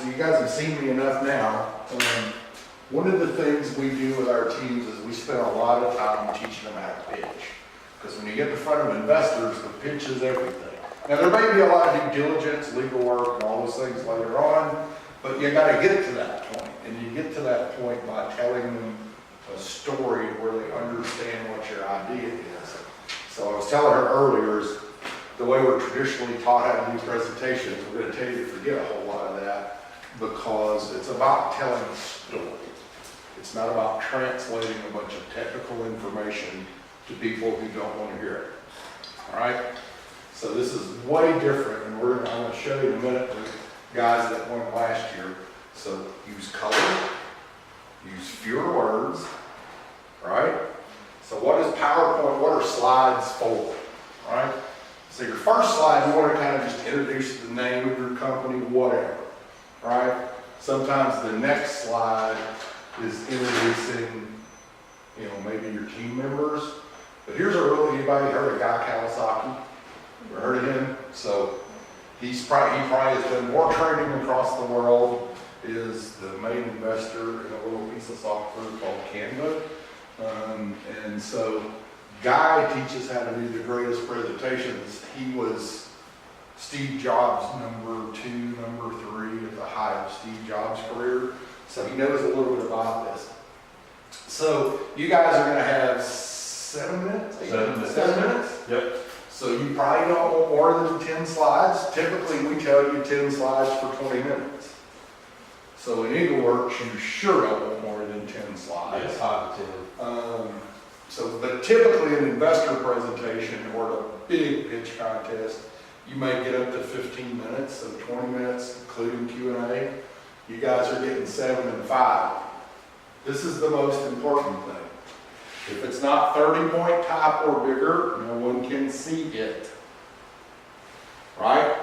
so you guys have seen me enough now. One of the things we do with our teams is we spend a lot of time teaching them how to pitch. Because when you get in front of investors, the pitch is everything. Now, there may be a lot of due diligence, legal work, and all those things later on, but you got to get to that point. And you get to that point by telling them a story where they understand what your idea is. So I was telling her earlier, is the way we're traditionally taught how to do presentations, we're going to tell you to forget a whole lot of that because it's about telling a story. It's not about translating a bunch of technical information to people who don't want to hear it. All right? So this is way different, and I'm going to show you in a minute the guys that went last year. So use color, use fewer words, right? So what is PowerPoint? What are slides for? All right? So your first slide, you want to kind of just introduce the name of your company, whatever, right? Sometimes the next slide is introducing, maybe your team members. But here's anybody heard of Guy Kawasaki? Ever heard of him? So he probably has done more trading across the world, is the main investor in a little piece of software called Canva. And so Guy teaches how to do the greatest presentations. He was Steve Jobs' number 2, number 3 at the height of Steve Jobs' career. So he knows a little bit about this. So you guys are going to have 7 minutes? 7 minutes? Yep. So you probably don't want more than 10 slides. Typically we tell you 10 slides for 20 minutes. So in EagleWorks, you sure don't want more than 10 slides. Yes, 5 to 10. But typically an investor presentation or a big pitch contest, you may get up to 15 minutes, so 20 minutes, including Q&A. You guys are getting 7 and 5. This is the most important thing. If it's not 30-point type or bigger, no one can see it. Right?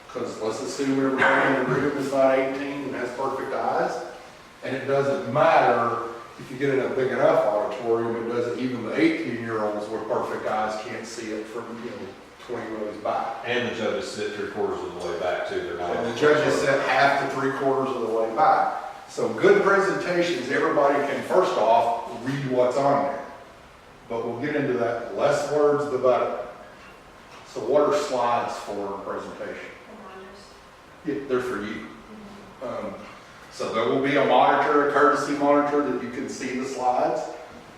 Because let's assume everybody in the room is not 18 and has perfect eyes. And it doesn't matter if you get in a big enough auditorium, it doesn't, even the 18-year-olds with perfect eyes can't see it from 20 rows back. And the judges sit 3/4 of the way back too. They're not. And the judges sit half to 3/4 of the way back. So good presentations, everybody can first off read what's on there. But we'll get into that. Less words, the better. So what are slides for a presentation? Yeah, they're for you. So there will be a monitor, a courtesy monitor that you can see the slides.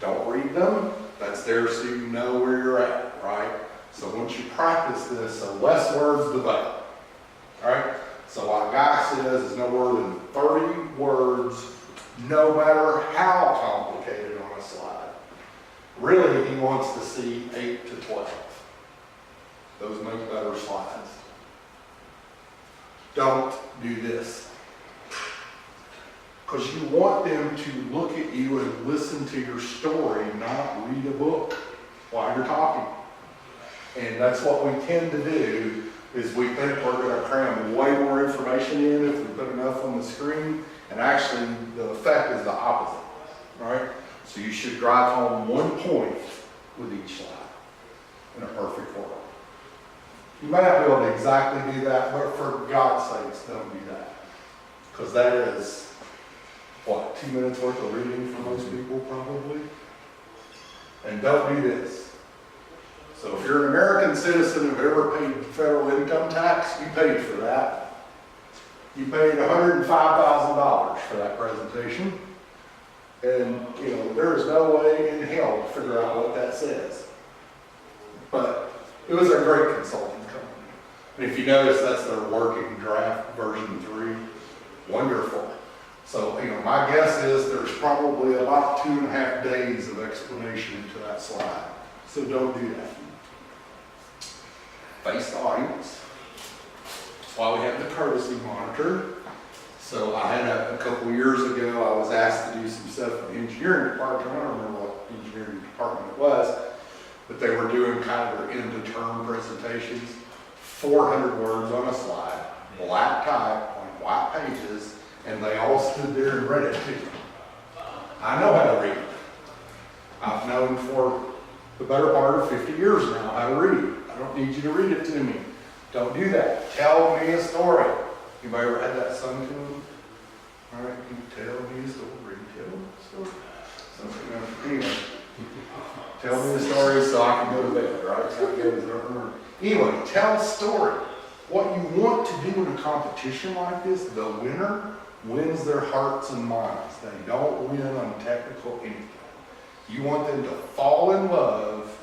Don't read them. That's there so you know where you're at, right? So once you practice this, so less words, the better. All right? So what Guy says is no more than 30 words, no matter how complicated on a slide. Really, he wants to see 8 to 12. Those make better slides. Don't do this. Because you want them to look at you and listen to your story, not read a book while you're talking. And that's what we tend to do, is we think we're going to cram way more information in if we put enough on the screen, and actually the effect is the opposite, right? So you should drive home one point with each slide in a perfect world. You may not be able to exactly do that, but for God's sakes, don't do that. Because that is, 2 minutes worth of reading for most people probably? And don't do this. So if you're an American citizen who've ever paid federal income tax, you paid for that. You paid $105,000 for that presentation. And, there is no way in hell to figure out what that says. But it was a great consulting company. And if you notice, that's their working draft version 3. Wonderful. So, my guess is there's probably about 2.5 days of explanation to that slide. So don't do that. Face the audience. That's why we have the courtesy monitor. So I had a couple years ago, I was asked to do some stuff in the engineering department. I don't remember what engineering department it was, but they were doing kind of their end-of-term presentations. 400 words on a slide, black type on white pages, and they all stood there and read it to me. I know how to read. I've known for the better part of 50 years now how to read. I don't need you to read it to me. Don't do that. Tell me a story. Anybody ever had that sung to them? All right, you tell me a story, tell me a story. Something else. Anyway, tell me the story so I can go to bed, right? So I can go to bed. Anyway, tell a story. What you want to do in a competition like this, the winner wins their hearts and minds. They don't win on technical anything. You want them to fall in love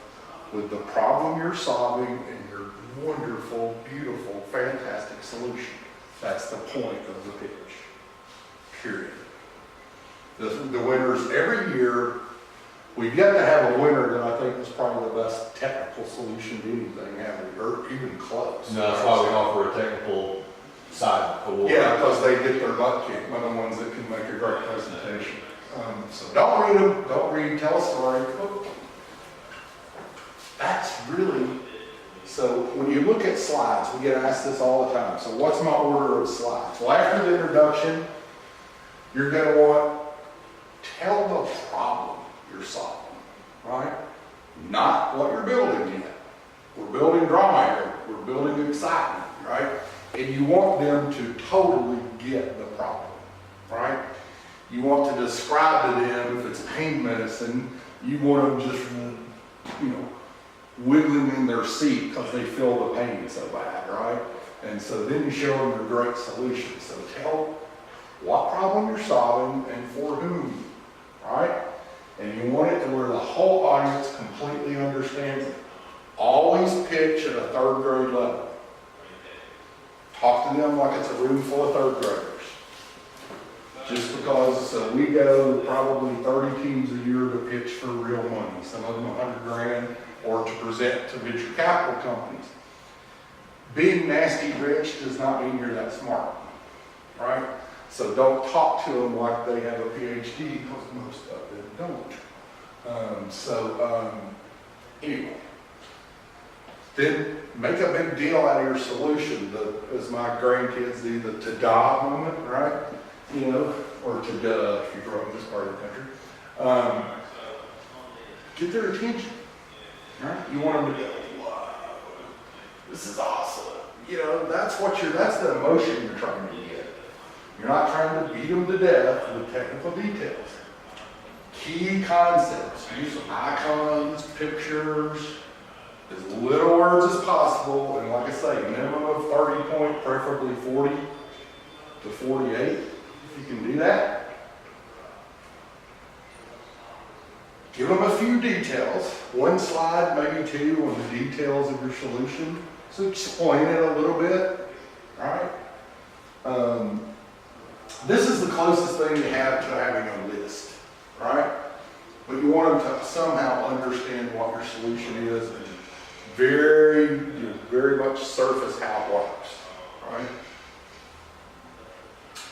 with the problem you're solving and your wonderful, beautiful, fantastic solution. That's the point of the pitch. Period. The winners every year, we've yet to have a winner that I think is probably the best technical solution to anything, have we? Or even close. No, that's why we offer a technical side award. Yeah, because they get their butt kicked by the ones that can make a great presentation. So don't read them, don't read, tell a story. That's really, so when you look at slides, we get asked this all the time. So what's my order of slides? Well, after the introduction, you're going to want, tell the problem you're solving, right? Not what you're building yet. We're building drama here. We're building excitement, right? And you want them to totally get the problem, right? You want to describe to them, if it's pain medicine, you want them just, wiggling in their seat because they feel the pain so bad, right? And so then you show them the great solution. So tell what problem you're solving and for whom, right? And you want it to where the whole audience completely understands it. Always pitch at a third grade level. Talk to them like it's a room full of third graders. Just because we go probably 30 teams a year to pitch for real money, some of them 100 grand, or to present to venture capital companies. Being nasty rich does not mean you're that smart, right? So don't talk to them like they have a PhD, because most of them don't. Anyway. Then make a big deal out of your solution, as my grandkids do, the ta-da moment, right? Or ta-da if you grow up in this part of the country. Get their attention, right? You want them to go, wow, this is awesome. That's the emotion you're trying to get. You're not trying to beat them to death with technical details. Key concepts, use icons, pictures, as little words as possible, and like I say, minimum of 30 point, preferably 40 to 48, if you can do that. Give them a few details, one slide, maybe two, on the details of your solution. So explain it a little bit, right? This is the closest thing you have to having a list, right? But you want them to somehow understand what your solution is and very much surface how it works, right?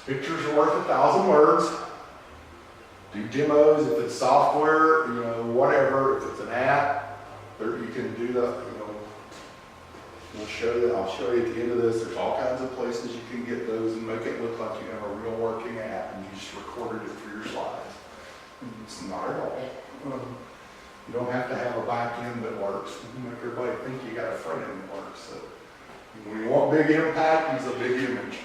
Pictures are worth 1,000 words. Do demos if it's software, whatever. If it's an app, you can do that. I'll show you at the end of this. There's all kinds of places you can get those and make it look like you have a real working app and you just recorded it for your slides. It's not at all. You don't have to have a back end that works. You make everybody think you got a front end that works. So when you want big impact, use a big image.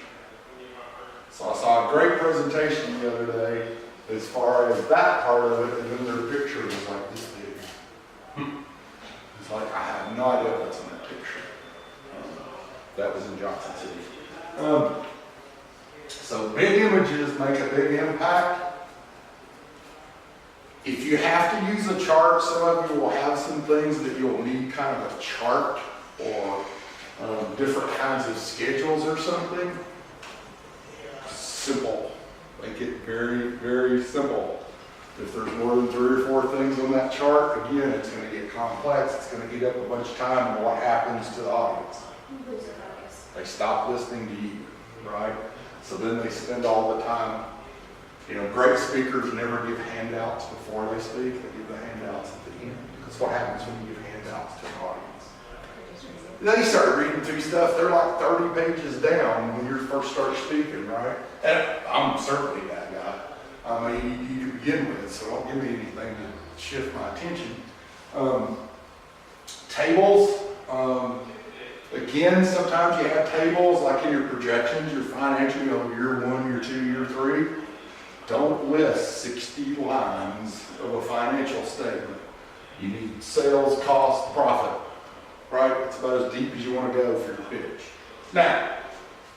So I saw a great presentation the other day as far as that part of it, and then their picture was like this big. It's like, I have no idea what's in that picture. That was in Johnson City. So big images make a big impact. If you have to use a chart, some of you will have some things that you'll need kind of a chart or different kinds of schedules or something. Simple. Make it very, very simple. If there's more than 3 or 4 things on that chart, again, it's going to get complex. It's going to eat up a bunch of time, and what happens to the audience? They stop listening to you, right? So then they spend all the time. Great speakers never give handouts before they speak. They give the handouts at the end. That's what happens when you give handouts to an audience. They start reading through stuff. They're like 30 pages down when you first start speaking, right? And I'm certainly that guy. I mean, you begin with, so don't give me anything to shift my attention. Tables. Again, sometimes you have tables like in your projections, your financial, year 1, year 2, year 3. Don't list 60 lines of a financial statement. You need sales, cost, profit, right? It's about as deep as you want to go for your pitch. Now,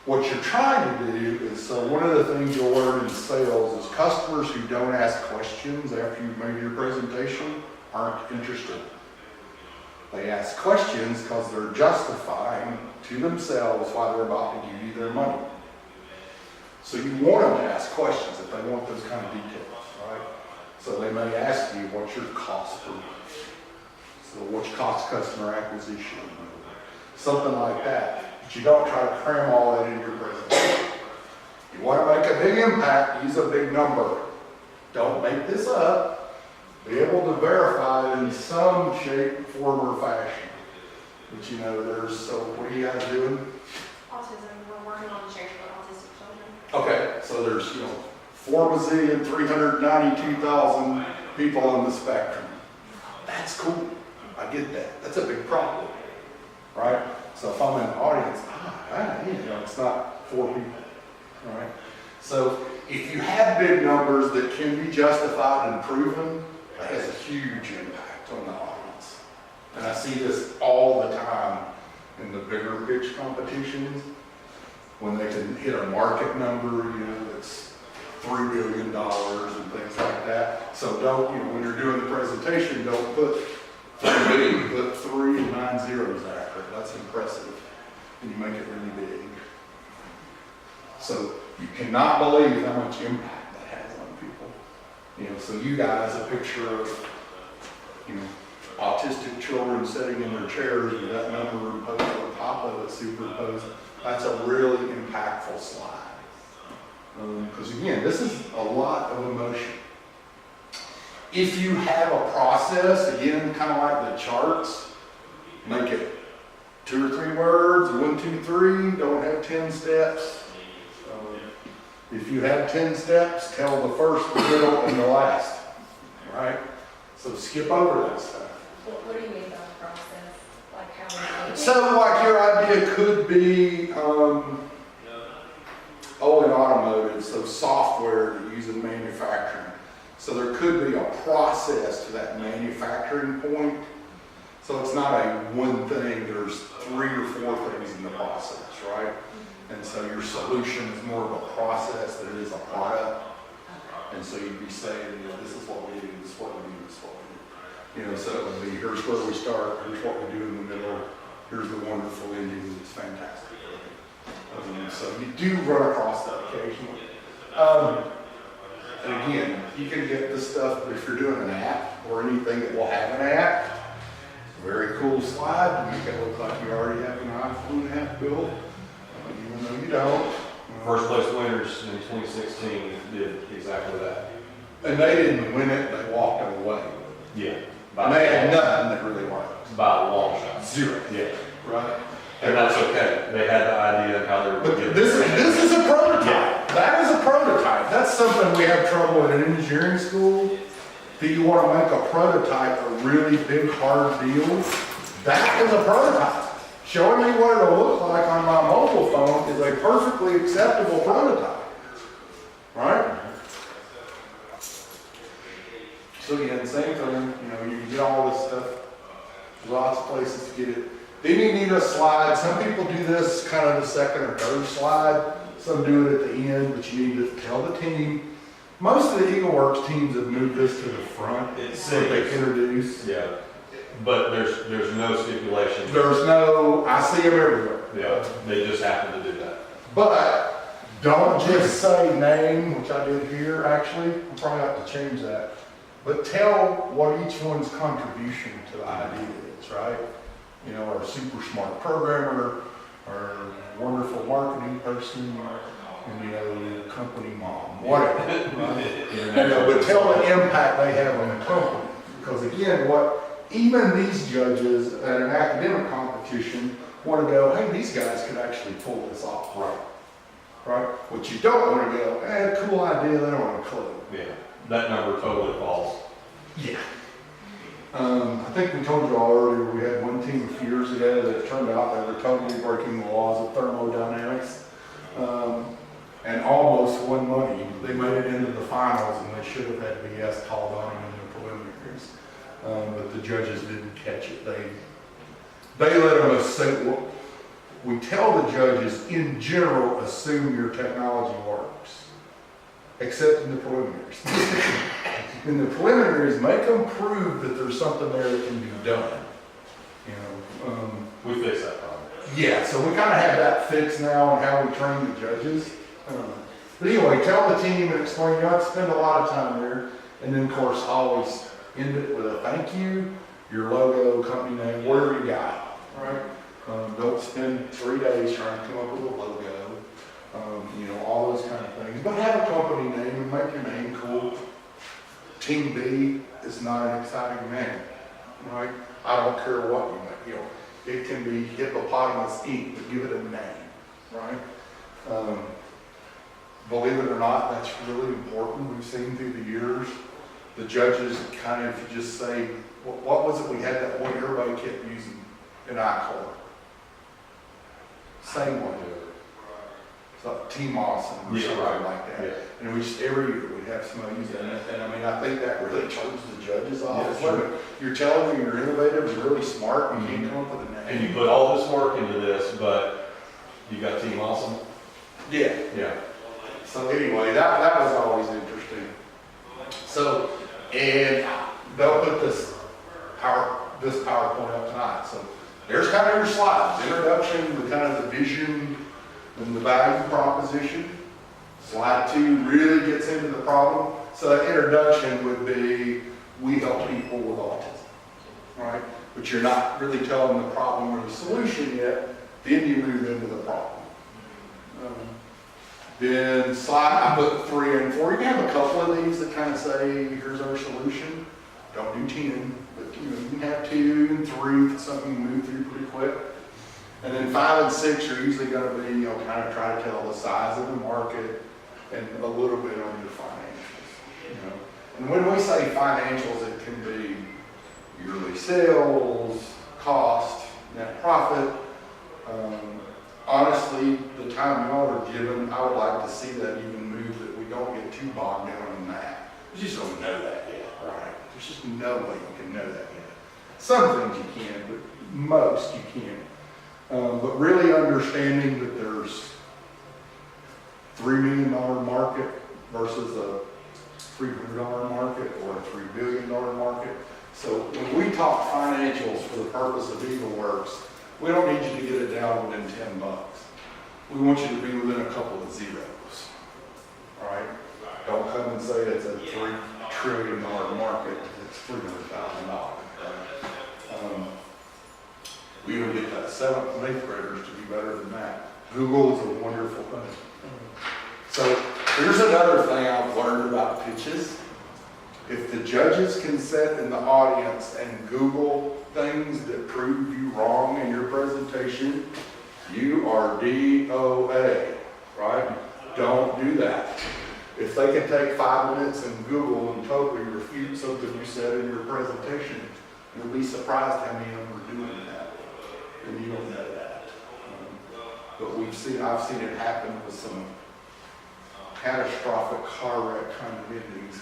what you're trying to do is, so one of the things you'll learn in sales is customers who don't ask questions after you've made your presentation aren't interested. They ask questions because they're justifying to themselves why they're about to give you their money. So you want them to ask questions if they want those kind of details, right? So they may ask you, what's your cost per lead? So what's your cost customer acquisition? Something like that. But you don't try to cram all that in your presentation. You want to make a big impact, use a big number. Don't make this up. Be able to verify it in some shape, form, or fashion. But there's, so what are you guys doing? Autism, we're working on chairs for autistic children. Okay, so there's, 4,392,000 people on the spectrum. That's cool. I get that. That's a big problem, right? So if I'm in an audience, it's not 4 people, right? So if you have big numbers that can be justified and proven, that has a huge impact on the audience. And I see this all the time in the bigger pitch competitions, when they can hit a market number, that's $3 billion and things like that. So don't, when you're doing the presentation, don't put 3 billion, put 3 and 9 zeros after it. That's impressive. And you make it really big. So you cannot believe how much impact that has on people. So you guys, a picture of, autistic children sitting in their chairs with that number imposed on top of it, superimposed. That's a really impactful slide. Because again, this is a lot of emotion. If you have a process, again, kind of like the charts, make it 2 or 3 words, 1, 2, 3, don't have 10 steps. If you have 10 steps, tell the first, the middle, and the last, right? So skip over that stuff. What do you mean by process? Like how we So like your idea could be, in automotive, so software that you use in manufacturing. So there could be a process to that manufacturing point. So it's not a one thing, there's 3 or 4 things in the process, right? And so your solution is more of a process than it is a product. And so you'd be saying, this is what we do, this is what we do, this is what we do. So it would be, here's where we start, here's what we do in the middle, here's the wonderful ending, it's fantastic. So you do run across that occasionally. And again, you can get this stuff if you're doing an app or anything that will have an app. Very cool slide to make it look like you already have an iPhone app built. Even though you don't. First place winners in 2016 did exactly that. And they didn't win it, they walked away. Yeah. And they had nothing that really worked. By a long shot. 0. Yeah. Right? And that's okay. They had the idea of how they were But going to this is a prototype. Yeah. That is a prototype. That's something we have trouble with in engineering school. Do you want to make a prototype a really big, hard deal? That is a prototype. Showing me what it'll look like on my mobile phone is a perfectly acceptable prototype. Right? So again, same thing, you can get all this stuff, lots of places to get it. Then you need a slide. Some people do this kind of the second or third slide. Some do it at the end, but you need to tell the team. Most of the EagleWorks teams have moved this to the front. It's so they introduce. Yeah. But there's no stipulation. I see them everywhere. Yeah. They just happen to do that. But don't just say name, which I did here actually. We'll probably have to change that. But tell what each one's contribution to the idea is, right? Or a super smart programmer, or wonderful marketing person, and company mom, whatever. Right? But tell the impact they have on the company. Because again, even these judges at an academic competition want to go, hey, these guys could actually pull this off. Right? What you don't want to go, cool idea, they don't want to clue. Yeah. That number totally falls. Yeah. I think we told you all earlier, we had one team a few years ago that it turned out they were totally breaking the laws of thermodynamics. And almost won money. They made it into the finals and they should have had BS called on them in the preliminaries. But the judges didn't catch it. They let them assume, we tell the judges in general, assume your technology works, except in the preliminaries. In the preliminaries, make them prove that there's something there that can be done. You know, We fixed that problem. yeah, so we kind of have that fixed now on how we train the judges. But anyway, tell the team and explain, you have to spend a lot of time there. And then, of course, always end it with a thank you, your logo, company name, whatever you got, right? Don't spend 3 days trying to come up with a logo, you know, all those kind of things. But have a company name and make your name cool. Team B is not an exciting name, right? I don't care what you make, you know. It can be Hippopotamus Inc., but give it a name, right? Believe it or not, that's really important. We've seen through the years, the judges kind of just say, what was it we had that one everybody kept using in ICOR? Same one. So Team Awesome or Yeah, something right. like that. Yeah. And we just, every year we have somebody use it. And I mean, I think that really turns the judges off. Yeah, sure. Look, you're telling me you're innovative, you're really smart, and you can't come up with a name. And you put all this work into this, but you got Team Awesome? Yeah. Yeah. So anyway, that was always interesting. So, and they'll put this PowerPoint up tonight. So there's kind of your slides, introduction, the kind of the vision and the value proposition. Slide 2 really gets into the problem. So that introduction would be, we help people with autism, right? But you're not really telling the problem or the solution yet. Then you move into the problem. Then slide, I put 3 and 4. You can have a couple of these that kind of say, here's our solution. Don't do 10, but you know, you can have 2 and 3, if it's something you move through pretty quick. And then 5 and 6 are usually going to be, you know, kind of try to tell the size of the market and a little bit on your financials. You know, and when we say financials, it can be yearly sales, cost, net profit. Honestly, the time y'all are given, I would like to see that even move, that we don't get too bogged down in that. We just don't know that yet, right? There's just no way you can know that yet. Some things you can, but most you can't. But really understanding that there's $3 million market versus a $300 market or a $3 billion market. So when we talk financials for the purpose of EagleWorks, we don't need you to get it down within $10. We want you to be within a couple of zeros, right? Don't come and say it's a $3 trillion market, it's $300,000, right? We even get that 7th and 8th graders to be better than that. Google is a wonderful thing. So here's another thing I've learned about pitches. If the judges can sit in the audience and Google things that prove you wrong in your presentation, you are DOA, right? Don't do that. If they can take 5 minutes and Google and totally refute something you said in your presentation, you'll be surprised how many of them are doing that. And you don't know that. But I've seen it happen with some catastrophic car wreck kind of endings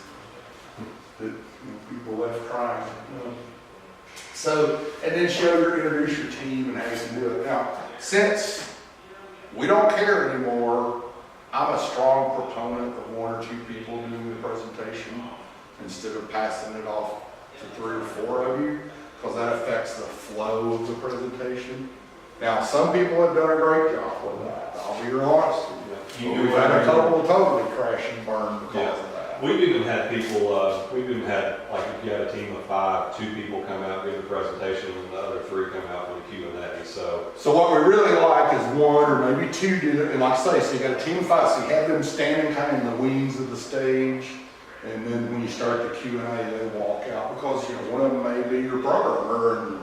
that, you know, people left crying. So, and then introduce your team and how you can do it. Now, since we don't care anymore, I'm a strong proponent of 1 or 2 people doing the presentation instead of passing it off to 3 or 4 of you, because that affects the flow of the presentation. Now, some people have done a great job with that. I'll be real honest with you. But we've had a couple totally crash and burn because of that. We've even had people, we've even had, like if you had a team of 5, 2 people come out, give the presentation, and the other 3 come out for the Q&A, so. So what we really like is 1 or maybe 2 do it, and like I say, so you got a team of 5, so you have them standing kind of in the wings of the stage, and then when you start the Q&A, they walk out, because, you know, one of them may be your programmer, and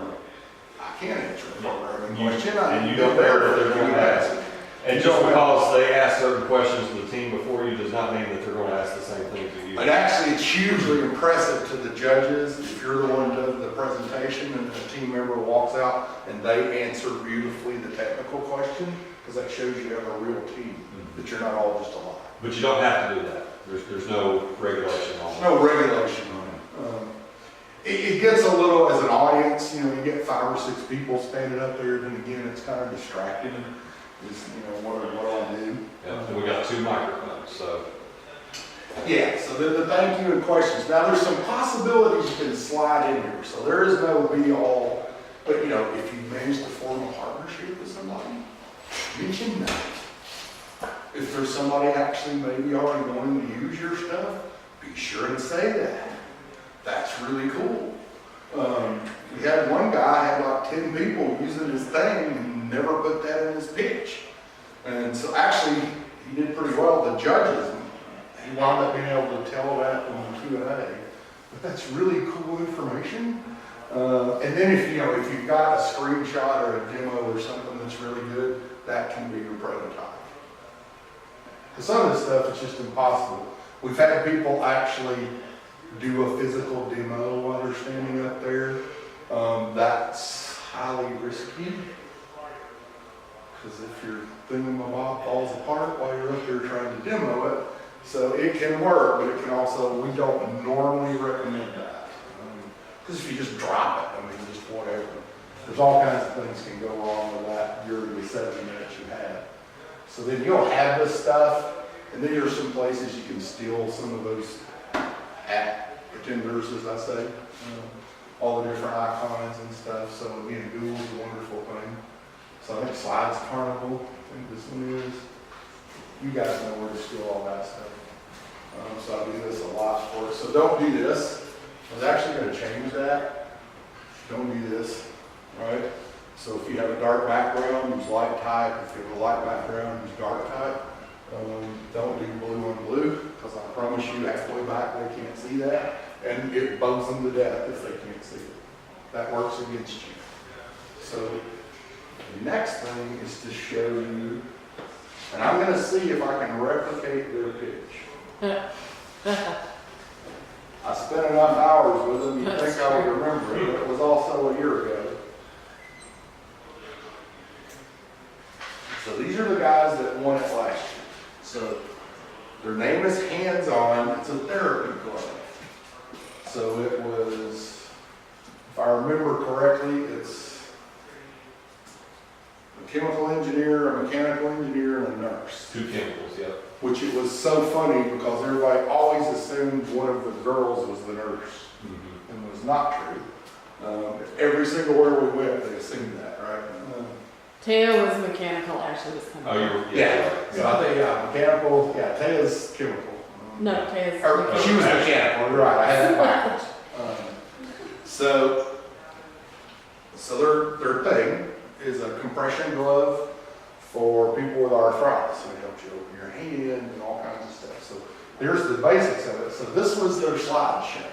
I can't answer a programming question, I And you go don't there know for if the they're going to ask. And just because they ask certain questions to the team before you does not mean that they're gonna ask the same thing to you. And actually, it's hugely impressive to the judges if you're the one doing the presentation and the team member walks out and they answer beautifully the technical question, because that shows you have a real team, that you're not all just alike. But you don't have to do that. There's no regulation on There's it. no regulation on it. It gets a little, as an audience, you know, you get 5 or 6 people standing up there, then again, it's kind of distracting. Is, you know, what do I do? Yeah, and we got 2 microphones, so. Yeah, so then the thank you and questions. Now, there's some possibilities you can slide in here, so there is no be-all, but you know, if you manage to form a partnership with somebody, mention that. If there's somebody actually maybe already wanting to use your stuff, be sure and say that. That's really cool. We had one guy, had like 10 people using his thing and never put that in his pitch. And so actually, he did pretty well. The judges, he wound up being able to tell that on the Q&A. But that's really cool information. And then if you've got a screenshot or a demo or something that's really good, that can be your prototype. Some of this stuff is just impossible. We've had people actually do a physical demo while they're standing up there. That's highly risky, because if your thingamabob falls apart while you're up there trying to demo it, so it can work, but it can also, we don't normally recommend that. Because if you just drop it, I mean, just whatever. There's all kinds of things can go wrong with that during the 7 minutes you have. So then you'll have this stuff, and then there's some places you can steal some of those app pretenders, as I say. All the different icons and stuff. So again, Google's a wonderful thing. So I think Slides Carnival, I think this one is. You guys know where to steal all that stuff. So I do this a lot for us. So don't do this. I was actually going to change that. Don't do this, right? So if you have a dark background, use light type. If you have a light background, use dark type. Don't do blue on blue, because I promise you halfway back they can't see that. And it bugs them to death if they can't see it. That works against you. So the next thing is to show you, and I'm going to see if I can replicate their pitch. I spent enough hours with them, you'd think I would remember it, but it was also a year ago. So these are the guys that won it last year. So their name is Hands On. It's a therapy club. So it was, if I remember correctly, it's a chemical engineer, a mechanical engineer, and a nurse. 2 chemicals, yep. Which it was so funny because everybody always assumed one of the girls was the nurse, and it was not true. Every single where we went, they assumed that, right? Taya was mechanical, Ashley was chemical. Oh, you're, Yeah. So I think, mechanical, Taya's chemical. No, Taya's Or, mechanical. she was mechanical, you're right, I had that backwards. So their thing is a compression glove for people with arthritis. So it helps you open your hand and all kinds of stuff. So here's the basics of it. So this was their slideshow.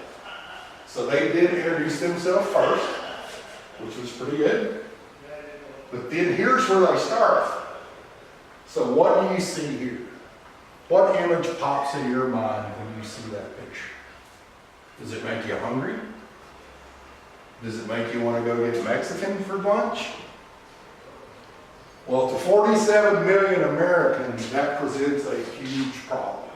So they did introduce themselves first, which was pretty good. But then here's where they start. So what do you see here? What image pops in your mind when you see that picture? Does it make you hungry? Does it make you want to go get Mexican for lunch? Well, to 47 million Americans, that presents a huge problem.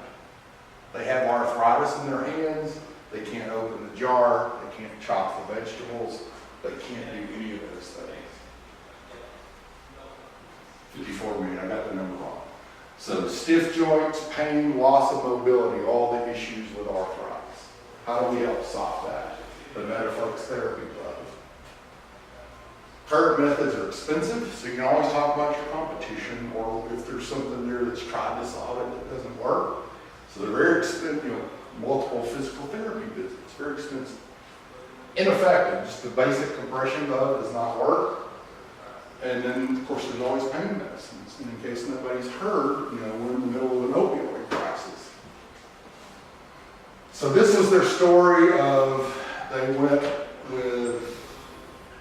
They have arthritis in their hands. They can't open the jar. They can't chop the vegetables. They can't do any of those things. 54 million, I got the number wrong. So stiff joints, pain, loss of mobility, all the issues with arthritis. How do we help solve that? The Metaflex Therapy Club. Current methods are expensive, so you can always talk about your competition, or if there's something there that's tried to solve it that doesn't work. So they're very expensive, multiple physical therapy visits, very expensive. Ineffective, just the basic compression glove does not work. And then, of course, there's always pain medicines. And in case nobody's heard, we're in the middle of an opioid crisis. So this was their story of, they went with,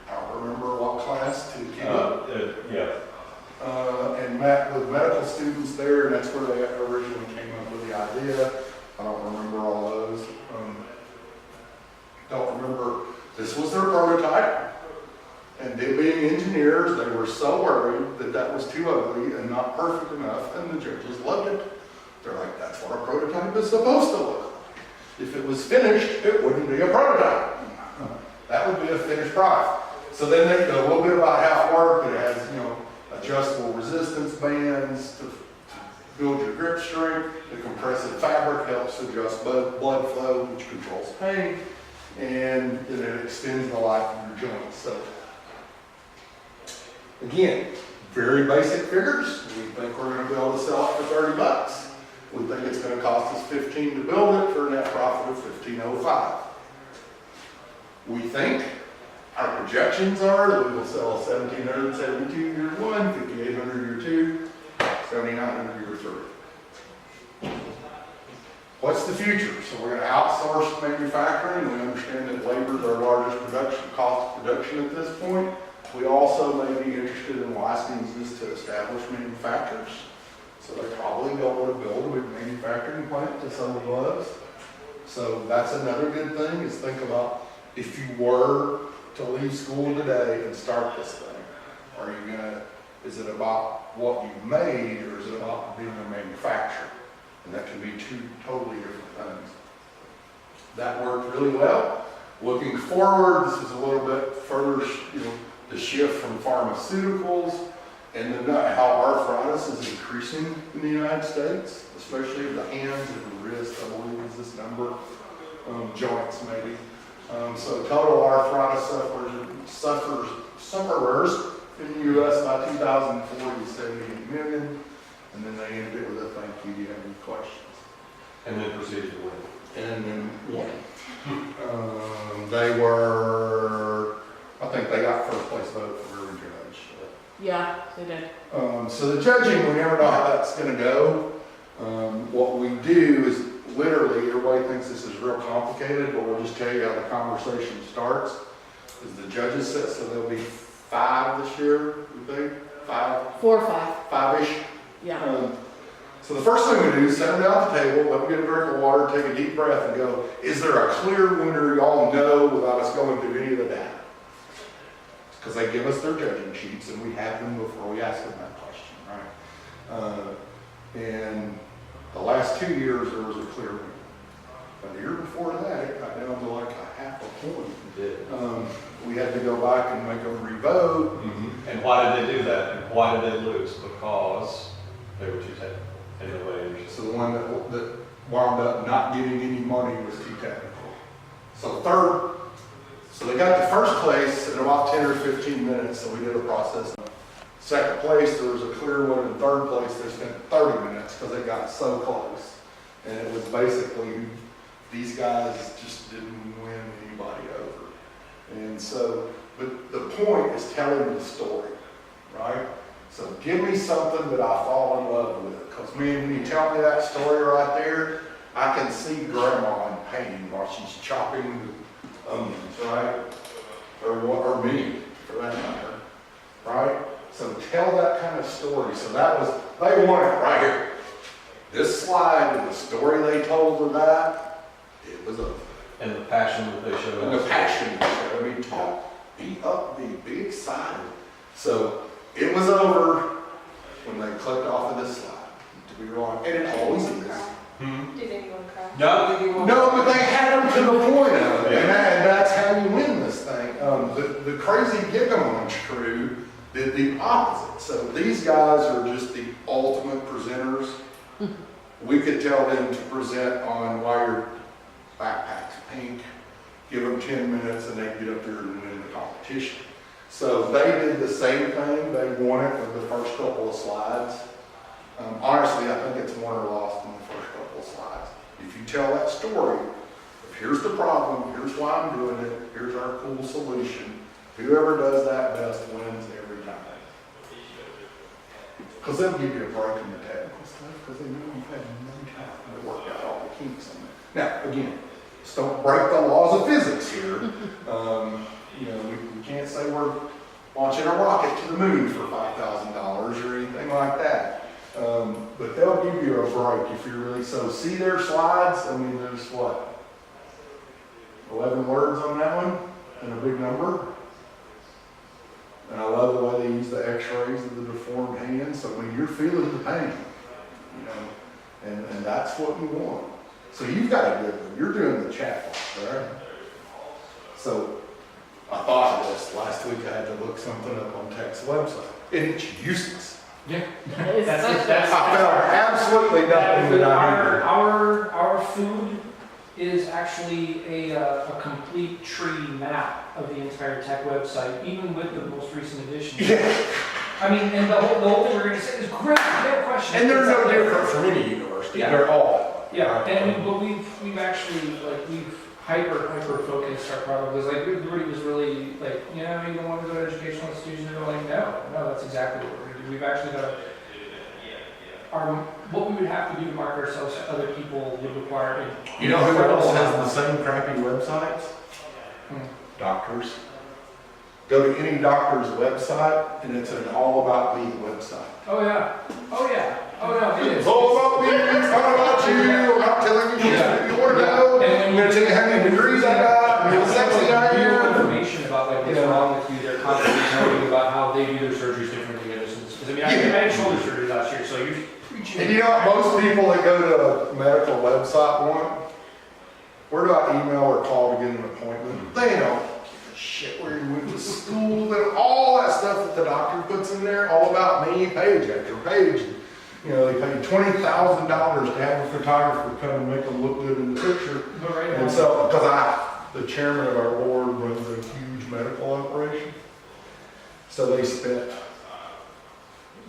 I don't remember what class, to Cuba. Yeah. And met with medical there, and that's where they originally came up with the idea. I don't remember all those. Don't remember, this was their prototype, and they being engineers, they were so worried that that was too ugly and not perfect enough, and the judges loved it. They're like, that's what a prototype is supposed to look like. If it was finished, it wouldn't be a prototype. That would be a finished product. So then they go a little bit about how it worked. It has, adjustable resistance bands to build your grip strength. The compressive fabric helps adjust blood flow, which controls pain. And then it extends the life of your joints. So again, very basic figures. We think we're going to be able to sell it for $30. We think it's going to cost us $15 to build it for a net profit of $15.05. We think our projections are that we will sell 1,772 year one, 5,800 year two, 7,900 year three. What's the future? So we're going to outsource manufacturing. We understand that labor is our largest cost of production at this point. We also may be interested in licenses to establish manufacturers. So they probably don't want to build a big manufacturing plant to sell gloves. So that's another good thing, is think about if you were to leave school today and start this thing, is it about what you made, or is it about being a manufacturer? And that can be two totally different things. That worked really well. Looking forward, this is a little bit further, the shift from pharmaceuticals, and then how arthritis is increasing in the United States, especially the hands and the wrist, I believe is this number, joints maybe. So total arthritis sufferers in the U.S. by 2040 is 78 million. And then they ended it with a thank you, do you have any questions? And then proceeded to win. And then they were, I think they got first place vote for every judge. Yeah, they did. So the judging, we never know how that's going to go. What we do is literally, everybody thinks this is real complicated, but we'll just tell you how the conversation starts. Is the judges sit, so there'll be 5 this year, we think? 5? 4 or 5. 5-ish? Yeah. So the first thing we do is sit them down at the table, let them get a drink of water, take a deep breath, and go, is there a clear winner y'all know without us going through any of the data? Because they give us their judging sheets, and we have them before we ask them that question, right? And the last 2 years, there was a clear winner. But the year before that, it got down to like a half a point. We had to go back and make them revote. Mm-hmm. And why did they do that? And why did they lose? Because they were too technical in the way. So the one that wound up not getting any money was too technical. So they got to first place in about 10 or 15 minutes, so we did a process. Second place, there was a clear one. In third place, they spent 30 minutes because they got so close. And it was basically, these guys just didn't win anybody over. And so, but the point is telling the story, right? So give me something that I fall in love with. Because man, when you tell me that story right there, I can see grandma in pain while she's chopping the onions, right? Or me, for that matter, right? So tell that kind of story. So that was, they want it right here. This slide and the story they told with that, it was a... And the passion that they showed. And the passion they showed. I mean, talk, be upbeat, be excited. So it was over when they clicked off of this slide, to be wrong. And it always is. Did anyone cry? No, but they had them to the point of it. And that's how you win this thing. The crazy Gigamunch crew did the opposite. So these guys are just the ultimate presenters. We could tell them to present on why your backpack's pink, give them 10 minutes, and they'd get up there and win the competition. So they did the same thing. They won it with the first couple of slides. Honestly, I think it's won or lost in the first couple of slides. If you tell that story, if here's the problem, here's why I'm doing it, here's our cool solution, whoever does that best wins every time. Because they'll give you a break in the technical stuff, because they know you've had no time to work out all the kinks in it. Now, again, just don't break the laws of physics here. We can't say we're launching a rocket to the moon for $5,000 or anything like that. But they'll give you a break if you're really, so see their slides, I mean, there's what? 11 words on that one, and a big number. And I love the way they use the x-rays of the deformed hands, so I mean, you're feeling the pain, you know, and that's what you want. So you've got a good one, you're doing the chat box, right? So I thought of this, last week I had to look something up on Tech's website, and it's useless. Yeah. It's That's, such a- that's, I found absolutely nothing that I needed. our food is actually a complete tree map of the entire tech website, even with the most recent additions. Yeah, I mean, and the whole thing we're gonna say is great, no question. and they're no Exactly. different from any university, Yeah. they're all. Yeah, and but we've actually, like, we've hyper focused our product, because like, everybody was really like, you know, you don't want to go to educational institutions, and they're like, no, that's exactly what we're gonna do. We've actually got what we would have to do to market ourselves to other people would require. You know who else has the same crappy websites? Hmm. Doctors. Go to any doctor's website, and it's an all about me website. Oh yeah, oh no, it is. It's all about me, it's not about you, I'm not telling you what you want to know. And I'm gonna tell you how many degrees I got, and how sexy I New am. information about like what's Yeah. wrong with you, they're constantly telling you about how they do their surgeries differently than others. Because I mean, I had shoulder surgery last year, so you're preaching. And you know what most people that go to a medical website want? Where do I email or call to get an appointment? They don't give a shit where you went to school and all that stuff that the doctor puts in there, all about me, page after page. You know, they pay $20,000 to have a photographer come and make them look good in the picture. But right And now, so, because the chairman of our board runs a huge medical operation, so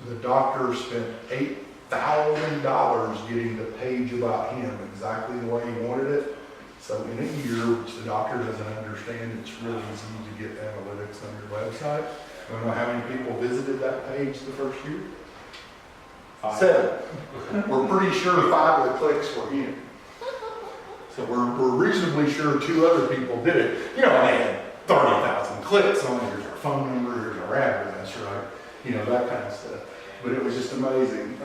the doctor spent $8,000 getting the page about him exactly the way he wanted it. So in a year, which the doctor doesn't understand, it's really easy to get analytics on your website. I don't know how many people visited that page the first year? 7. We're pretty sure 5 of the clicks were him. So we're reasonably sure 2 other people did it. You know, they had 30,000 clicks on it. Here's our phone number, here's our address, right? You know, that kind of stuff. But it was just amazing.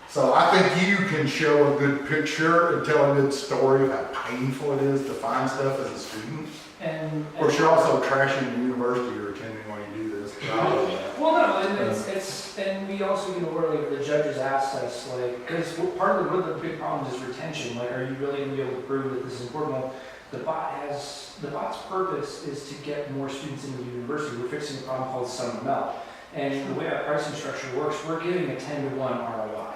So I think you can show a good picture and tell a good story of how painful it is to find stuff as a student. and Of course, you're also trashing the university you're attending while you do this. I love that. well, no, and it's and we also, you know, where like the judges asked us, like, because part of one of the big problems is retention. Like, are you really going to be able to prove that this is important? Well, the bot's purpose is to get more students into the university. We're fixing a problem called summer melt, and the way our pricing structure works, we're giving a 10-to-1 ROI.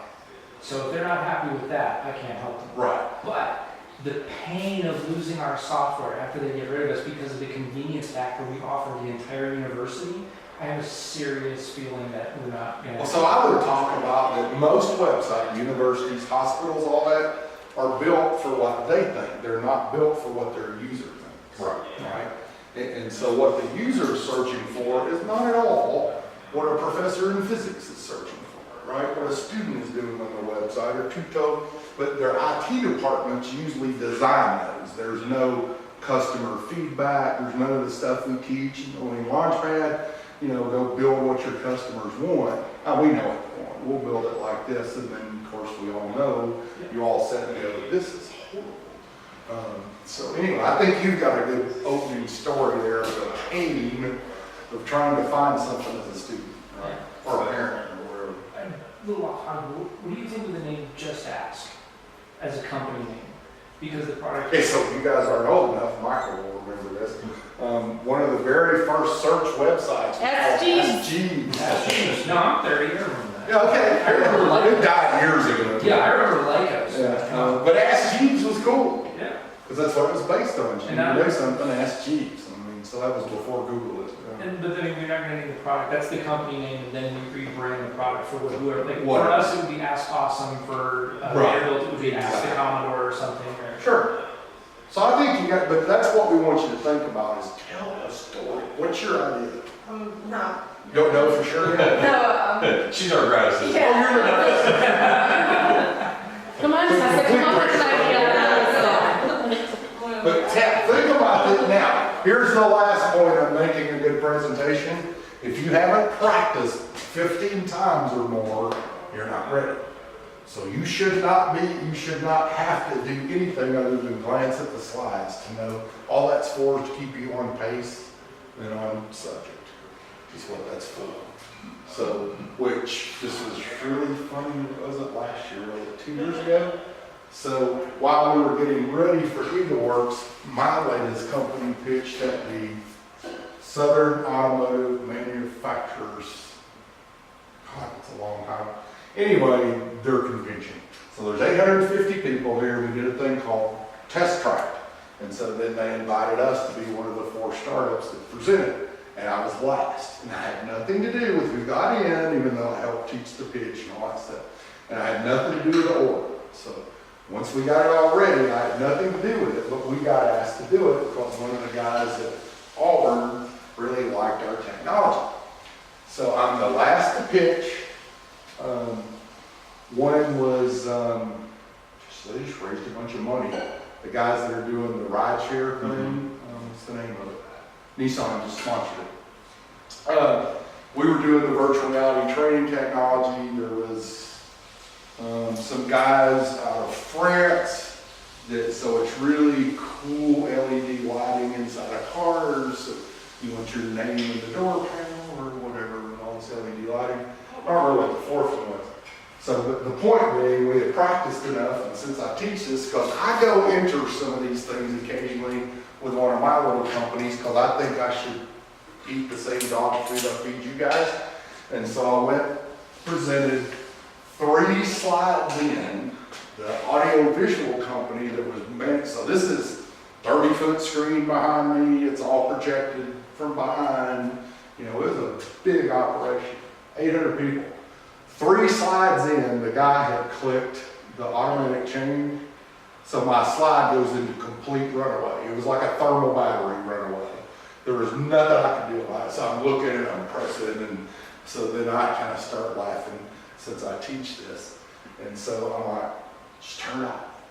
So if they're not happy with that, I can't help them. Right. But the pain of losing our software after they get rid of us because of the convenience factor we offer the entire university, I have a serious feeling that we're not going to. Well, so I would talk about that most websites, universities, hospitals, all that, are built for what they think. They're not built for what their user thinks. Right. And so what the user is searching for is not at all what a professor in physics is searching for, right? What a student is doing on their website or but their IT departments usually design those. There's no customer feedback. There's none of the stuff we teach in Launchpad. You know, go build what your customers want. We know what they want. We'll build it like this, and then of course we all know you all said and go, this is horrible. So anyway, I think you've got a good opening story there of the pain of trying to find something as a student, right? Or a parent or whatever. I'm a little off on, what do you think of the name Just Ask as a company name? Because the product. Okay, so you guys aren't old enough, Michael will remember this. One of the very first search websites was called SG. No, I'm 30, I remember that. Yeah, okay, I remember, it died years ago. Yeah, I remember Lycos. Yeah, but Ask Jeeves was cool, Yeah. because that's what it was based on. You And now- do something, Ask Jeeves. I mean, so that was before Google is. But then we're not going to name the product. That's the company name, and then we rebrand the product for whoever. Like What? for us, it would be Ask Awesome. For Right. Vanderbilt, it would be Ask the Commodore or something. Or, Sure. So I think you got, but that's what we want you to think about is tell a story. What's your idea? No. You don't know for sure yet? No, She's our grad assistant. Come on, Tessa, come up with an idea. But think about it now. Here's the last point of making a good presentation. If you haven't practiced 15 times or more, you're not ready. So you should not have to do anything other than glance at the slides to know all that's for is to keep you on pace and on subject, is what that's for. So, which, this was really funny, was it last year, was it 2 years ago? So while we were getting ready for EagleWorks, my latest company pitched at the Southern Automotive Manufacturers, God, it's a long time. Anyway, their convention. So there's 850 people here. We did a thing called Test Track. And so then they invited us to be one of the 4 startups that presented. And I was last. And I had nothing to do with who got in, even though I helped teach the pitch and all that stuff. And I had nothing to do with the order. So once we got it all ready, I had nothing to do with it, but we got asked to do it because one of the guys at Auburn really liked our technology. So I'm the last to pitch. One was, they just raised a bunch of money. The guys that are doing the ride share thing, what's the name of it? Nissan just sponsored it. We were doing the virtual reality training technology. There was some guys out of France that, so it's really cool LED lighting inside of cars. So you want your name in the door panel or whatever, and all this LED lighting. I don't remember what the 4th one was. So the point being, we had practiced enough, and since I teach this, because I go enter some of these things occasionally with one of my little companies, because I think I should eat the same dog food I feed you guys. And so I went, presented 3 slides in, the audio visual company that was meant, so this is 30-foot screen behind me, it's all projected from behind, you know, it was a big operation, 800 people. 3 slides in, the guy had clicked the automatic change, so my slide goes into complete runaway. It was like a thermal battery runaway. There was nothing I could do about it. So I'm looking and I'm pressing, and so then I kind of start laughing since I teach this. And so I'm like, just turn it off.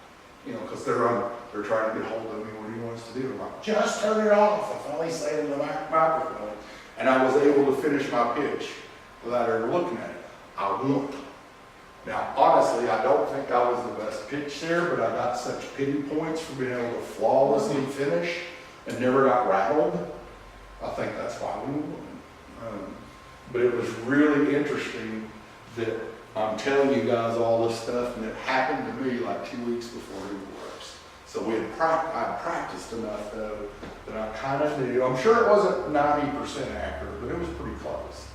You know, because they're trying to get hold of me. What do you want us to do? I'm like, just turn it off. I finally say it in the microphone. And I was able to finish my pitch without ever looking at it. I won't. Now, honestly, I don't think I was the best pitch there, but I got such pity points for being able to flawlessly finish and never got rattled. I think that's why we won. But it was really interesting that I'm telling you guys all this stuff, and it happened to me like 2 weeks before EagleWorks. So I'd practiced enough, though, that I kind of knew. I'm sure it wasn't 90% accurate, but it was pretty close.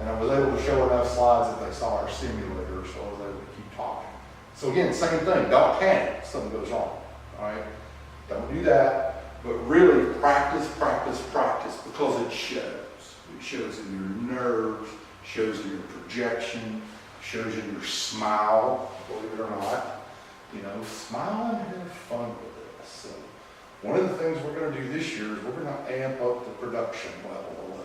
And I was able to show enough slides that they saw our simulator, so I was able to keep talking. So again, same thing, don't panic if something goes wrong, all right? Don't do that, but really practice, practice, practice, because it shows. It shows in your nerves, shows in your projection, shows in your smile, believe it or not. You know, smile and have fun with this. So one of the things we're gonna do this year is we're gonna amp up the production level a little.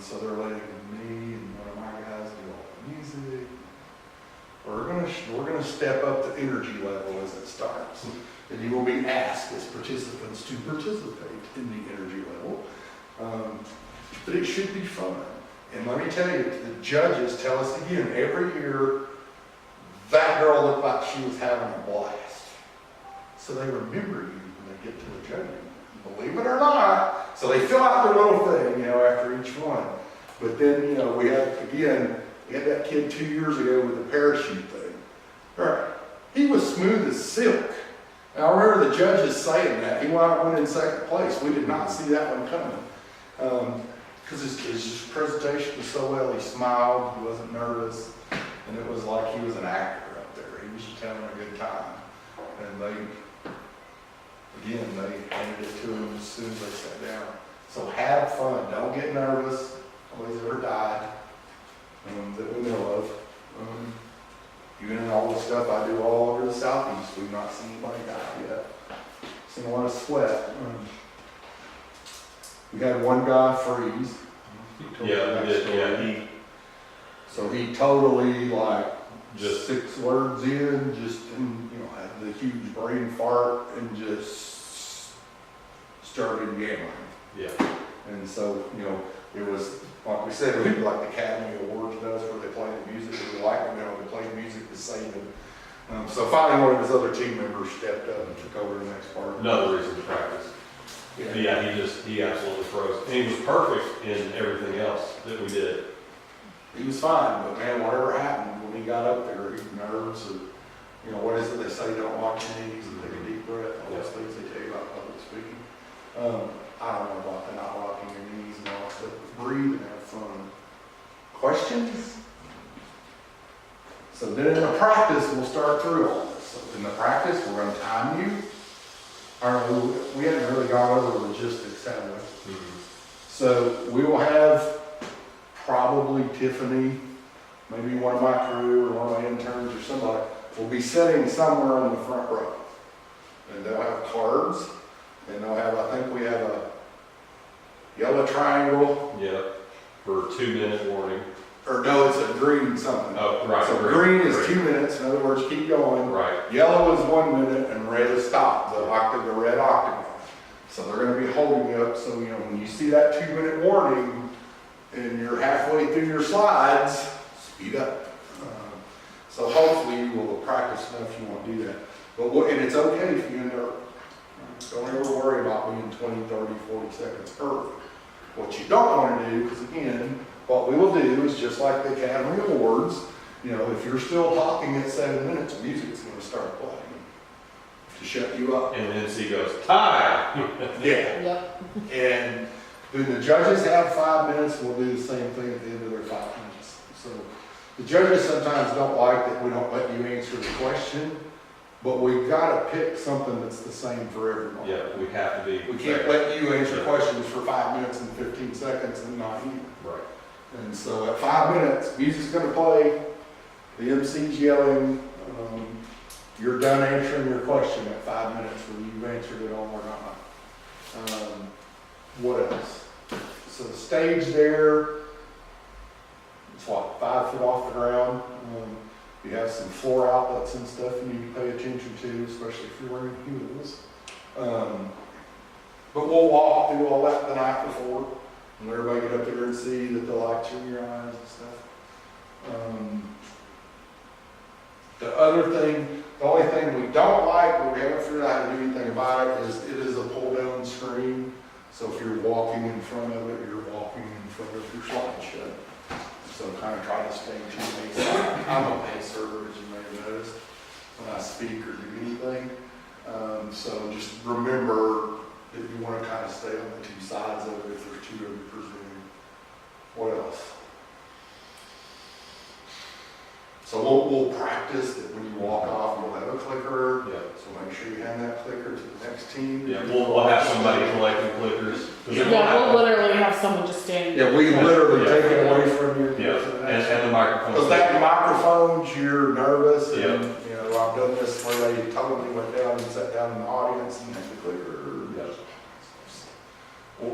So they're letting me and one of my guys do all the music. We're gonna step up the energy level as it starts. And you will be asked as participants to participate in the energy level. But it should be fun. And let me tell you, the judges tell us again, every year, that girl looked like she was having a blast. So they remember you when they get to the judging. Believe it or not. So they fill out their little thing, you know, after each one. But then, you know, we had that kid 2 years ago with the parachute thing. All right. He was smooth as silk. And I remember the judges saying that. He went in second place. We did not see that one coming. Because his presentation was so well. He smiled. He wasn't nervous. And it was like he was an actor up there. He was just having a good time. And they handed it to him as soon as they sat down. So have fun. Don't get nervous. Nobody's ever died that we know of. Even in all the stuff I do all over the Southeast, we've not seen anybody die yet. Seen a lot of sweat. We had one guy freeze. Yeah, we did, So he totally like Just 6 words in, had the huge brain fart and just started yammering. yeah. And so, it was Like we said, we do like the Academy Awards does where they play the music, we like, you know, they play music to save it. So finally, one of his other team members stepped up and took over the next part. Another reason to practice. Yeah, he absolutely froze. And he was perfect in everything else that we did. He was fine, but man, whatever happened when he got up there, he nerves or, you know, what is it they say, don't lock your knees and take a deep breath, all those things they tell you about public speaking. I don't know about the not locking your knees and all that stuff, but breathe and have fun. Questions? So then in the practice, we'll start through all this. So in the practice, we're gonna time you. We haven't really gone over logistics, have we? So we will have probably Tiffany, maybe one of my crew or one of my interns or somebody will be sitting somewhere in the front row. And they'll have cards, and they'll have, I think we have a yellow triangle, Yeah, for 2-minute warning. or no, it's a green something. Oh, right. So green is 2 minutes, in other words, keep going. Right, Yellow is 1 minute, and red is stop, the red octagon. So they're gonna be holding you up, so you know, when you see that 2-minute warning, and you're halfway through your slides, speed up. So hopefully you will practice enough if you want to do that. And it's okay if you end up, don't ever worry about being 20, 30, 40 seconds early. What you don't want to do, because again, what we will do is just like the Academy Awards, you know, if you're still talking at 7 minutes, music's going to start playing to shut you up. and then MC goes, time! Yeah. Yep. And then the judges have 5 minutes, we'll do the same thing at the end of their 5 minutes. So the judges sometimes don't like that we don't let you answer the question, but we've got to pick something that's the same for everyone. Yeah, we have to be. We can't let you answer questions for 5 minutes and 15 seconds and not you. Right. And so at 5 minutes, music's gonna play, the MC's yelling, you're done answering your question at 5 minutes, whether you've answered it all or not. What else? So the stage there, it's what, 5 foot off the ground. You have some floor outlets and stuff you need to pay attention to, especially if you're wearing heels. But we'll walk through all that the night before, and let everybody get up there and see that the lights are in your eyes and stuff. The other thing, the only thing we don't like, but we haven't figured out how to do anything about it, is it is a pull-down screen. So if you're walking in front of it, you're walking in front of your slideshow. So kind of try to stay to me. I'm a pacer, as you may have noticed, when I speak or do anything. So just remember that you want to kind of stay on the two sides of it if there's two of you presenting. What else? So we'll practice that when you walk off, you'll have a clicker. Yeah. So make sure you hand that clicker to the next team. Yeah, we'll have somebody collecting clickers. 'Cause then we'll Yeah, have- we'll literally have someone just standing. Yeah, we literally Yeah. take it away from you. Yeah, and the microphone. Because that microphones, you're nervous, and, Yeah. you know, I've done this where they totally went down and sat down in the audience and had the clicker. Yeah.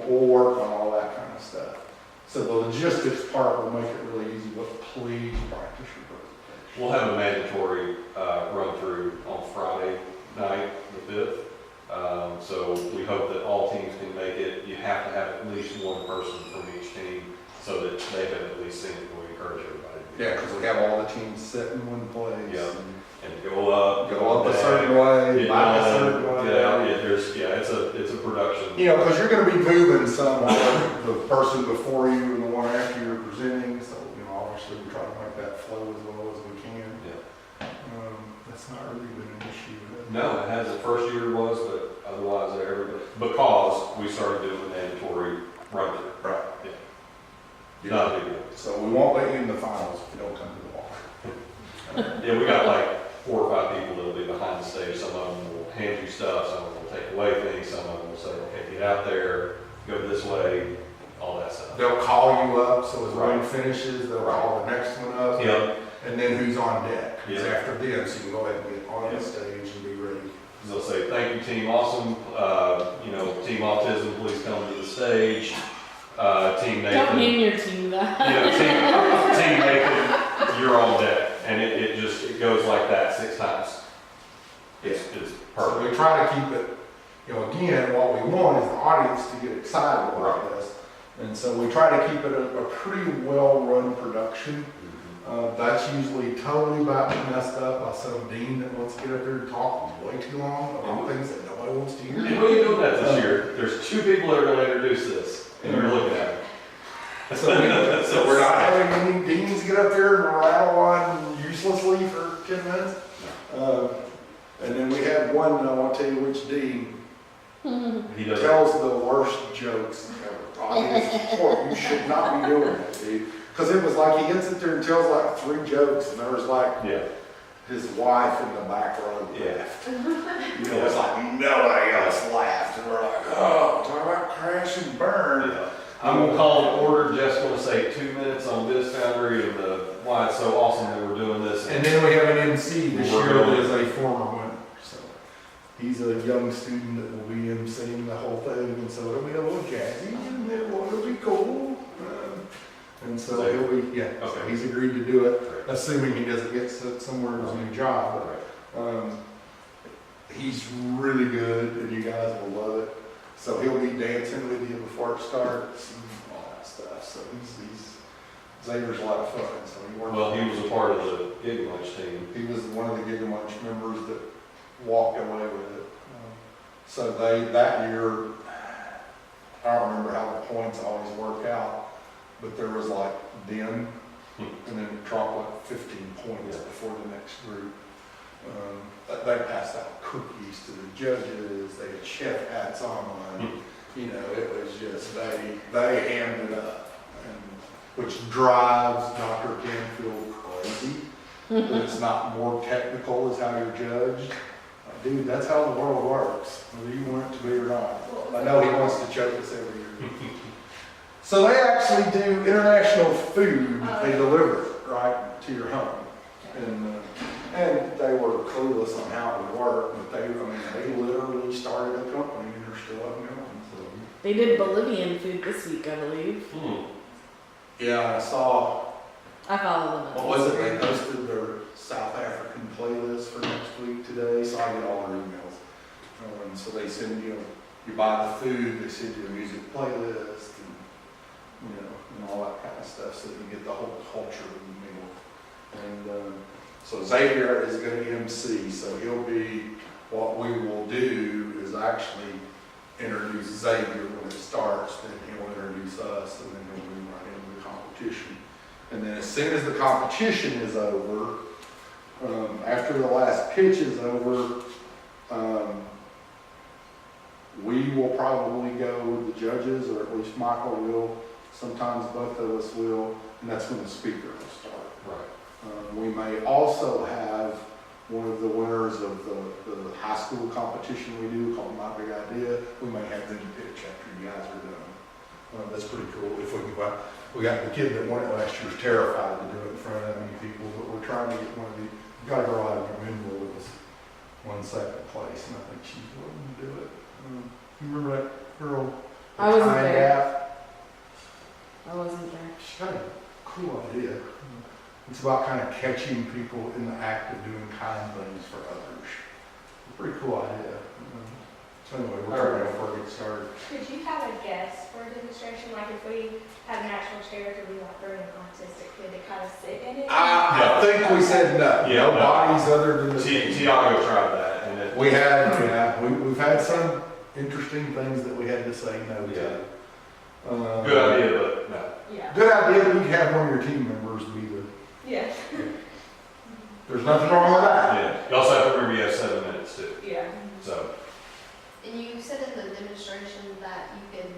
We'll work on all that kind of stuff. So the logistics part will make it really easy, but please practice your presentation. We'll have a mandatory run-through on Friday night, the 5th. So we hope that all teams can make it. You have to have at least one person from each team so that they have at least seen it. We encourage everybody to do Yeah, that. because we have all the teams set in one place. Yeah. and And go up. Go up a down, certain way, get back a down, certain way. get out. It's a production. You know, because you're going to be moving some, the person before you and the one after you're presenting, so, you know, obviously we try to make that flow as well as we can. Yeah. That's not really been an issue. No, it has, the first year was, but otherwise, because we started doing the mandatory run-through. Right. Yeah. Not a big deal. So we won't let you in the finals if you don't come to the ball. Yeah, we got like 4 or 5 people that'll be behind the stage. Some of them will hand you stuff, some of them will take away things, some of them will say, okay, get out there, go this way, all that stuff. They'll call you up, so as one Right. finishes, they'll call the next one up. Yep. And then who's on deck. It's Yeah. after them, so you can go ahead and get on Yeah. the stage and be ready. They'll say, thank you, Team Awesome, Team Autism, please come to the stage. Team Don't Nathan. name your team that. Team Nathan, you're on deck. And it goes like that 6 times. It's So perfect. we try to keep it, you know, again, what we want is the audience to get excited about this. And so we try to keep it a pretty well-run production. That's usually totally about messed up by some dean that wants to get up there and talk way too long about things that nobody wants to And hear. what are you doing that this year? There's 2 people that are gonna introduce this, and you're looking at it. So we're not having any deans get up there and rattle on uselessly for 10 minutes. And then we had one, I won't tell you which dean, He does. tells the worst jokes ever. I mean, it's horrible. You should not be doing that, dude. Because it was like he gets it there and tells like 3 jokes, and there was like Yeah. his wife in the back row Yeah. laughed. You know, it's like nobody else laughed, and we're like, oh, talk about crash and burn. Yeah. I'm gonna call to order. Jeff's gonna say 2 minutes on this boundary and why it's so awesome that we're doing this. And then we have an MC this We're year going- that is a former winner. So he's a young student that will be emceeing the whole thing, and so it'll be a little jazzy, and it'll be cool. And so he'll be, yeah, so Okay. he's agreed to do it, assuming he doesn't get somewhere in his new job. He's really good, and you guys will love it. So he'll be dancing with you before it starts and all that stuff. So Xavier's a lot of fun. So he works. Well, he was a part of the gig lunch team. He was one of the Gig and Lunch members that walked away with it. So that year, I don't remember how the points always work out, but there was like then, and then it dropped like 15 points before the next group. They passed out cookies to the judges, they had chef hats on, you know, it was just, they hammed it up. Which drives Dr. Canfield crazy, that it's not more technical as how you're judged. Dude, that's how the world works, whether you want it to be or not. I know he wants to choke us every year. So they actually do international food, they deliver it right to your home. And they were clueless on how it would work, but they literally started a company and they're still up and going, so. They did Bolivian food this week, I believe. Yeah, I saw, I follow them. what was it, they posted their South African playlist for next week today, so I get all their emails. And so they send you, you buy the food, they send you a music playlist and, you know, and all that kind of stuff, so that you get the whole culture of the meal. And, so Xavier is going to MC, so he'll be, what we will do is actually introduce Xavier when it starts, then he'll introduce us, and then he'll move right into the competition. And then as soon as the competition is over, after the last pitch is over, we will probably go with the judges, or at least Michael will, sometimes both of us will, and that's when the speaker will start. Right. We may also have one of the winners of the high school competition we do called My Big Idea. We may have them pitch after you guys are done. That's pretty cool. If we can, we got the kid that won it last year was terrified to do it in front of that many people, but we're trying to get one of the, we got a girl out of Greenville that was won second place, and I think she's willing to do it. You remember that girl? I wasn't Time there. Gap? I wasn't there. She's got a cool idea. It's about kind of catching people in the act of doing kind things for others. Pretty cool idea. So anyway, we're trying to get started. Could you have a guest for a demonstration, like if we had an actual chair, could we like bring an autistic kid to kind of sit in it? I think we said no. Yeah, No no. bodies other than the team. Tiago tried that, and it. We had, yeah, we've had some interesting things that we had to say no to. Good idea, but no. Yeah. Good idea that you could have one of your team members be the, Yeah. there's nothing wrong with that. Yeah. You also have to remember you have 7 minutes too. Yeah. So. And you said in the demonstration that you could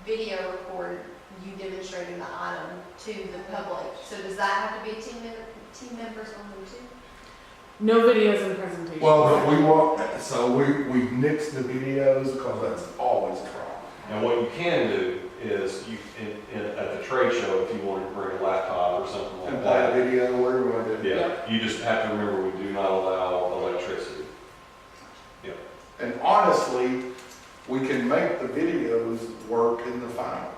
video record you demonstrating the item to the public. So does that have to be team members only too? No videos in presentation. Well, but we want, so we've nixed the videos because that's always a problem. And what you can do is you, at the trade show, if you wanted to bring a laptop or something And like play a that. video, where do we want to do? Yeah, you just have to remember, we do not allow electricity. And honestly, we can make the videos work in the finals.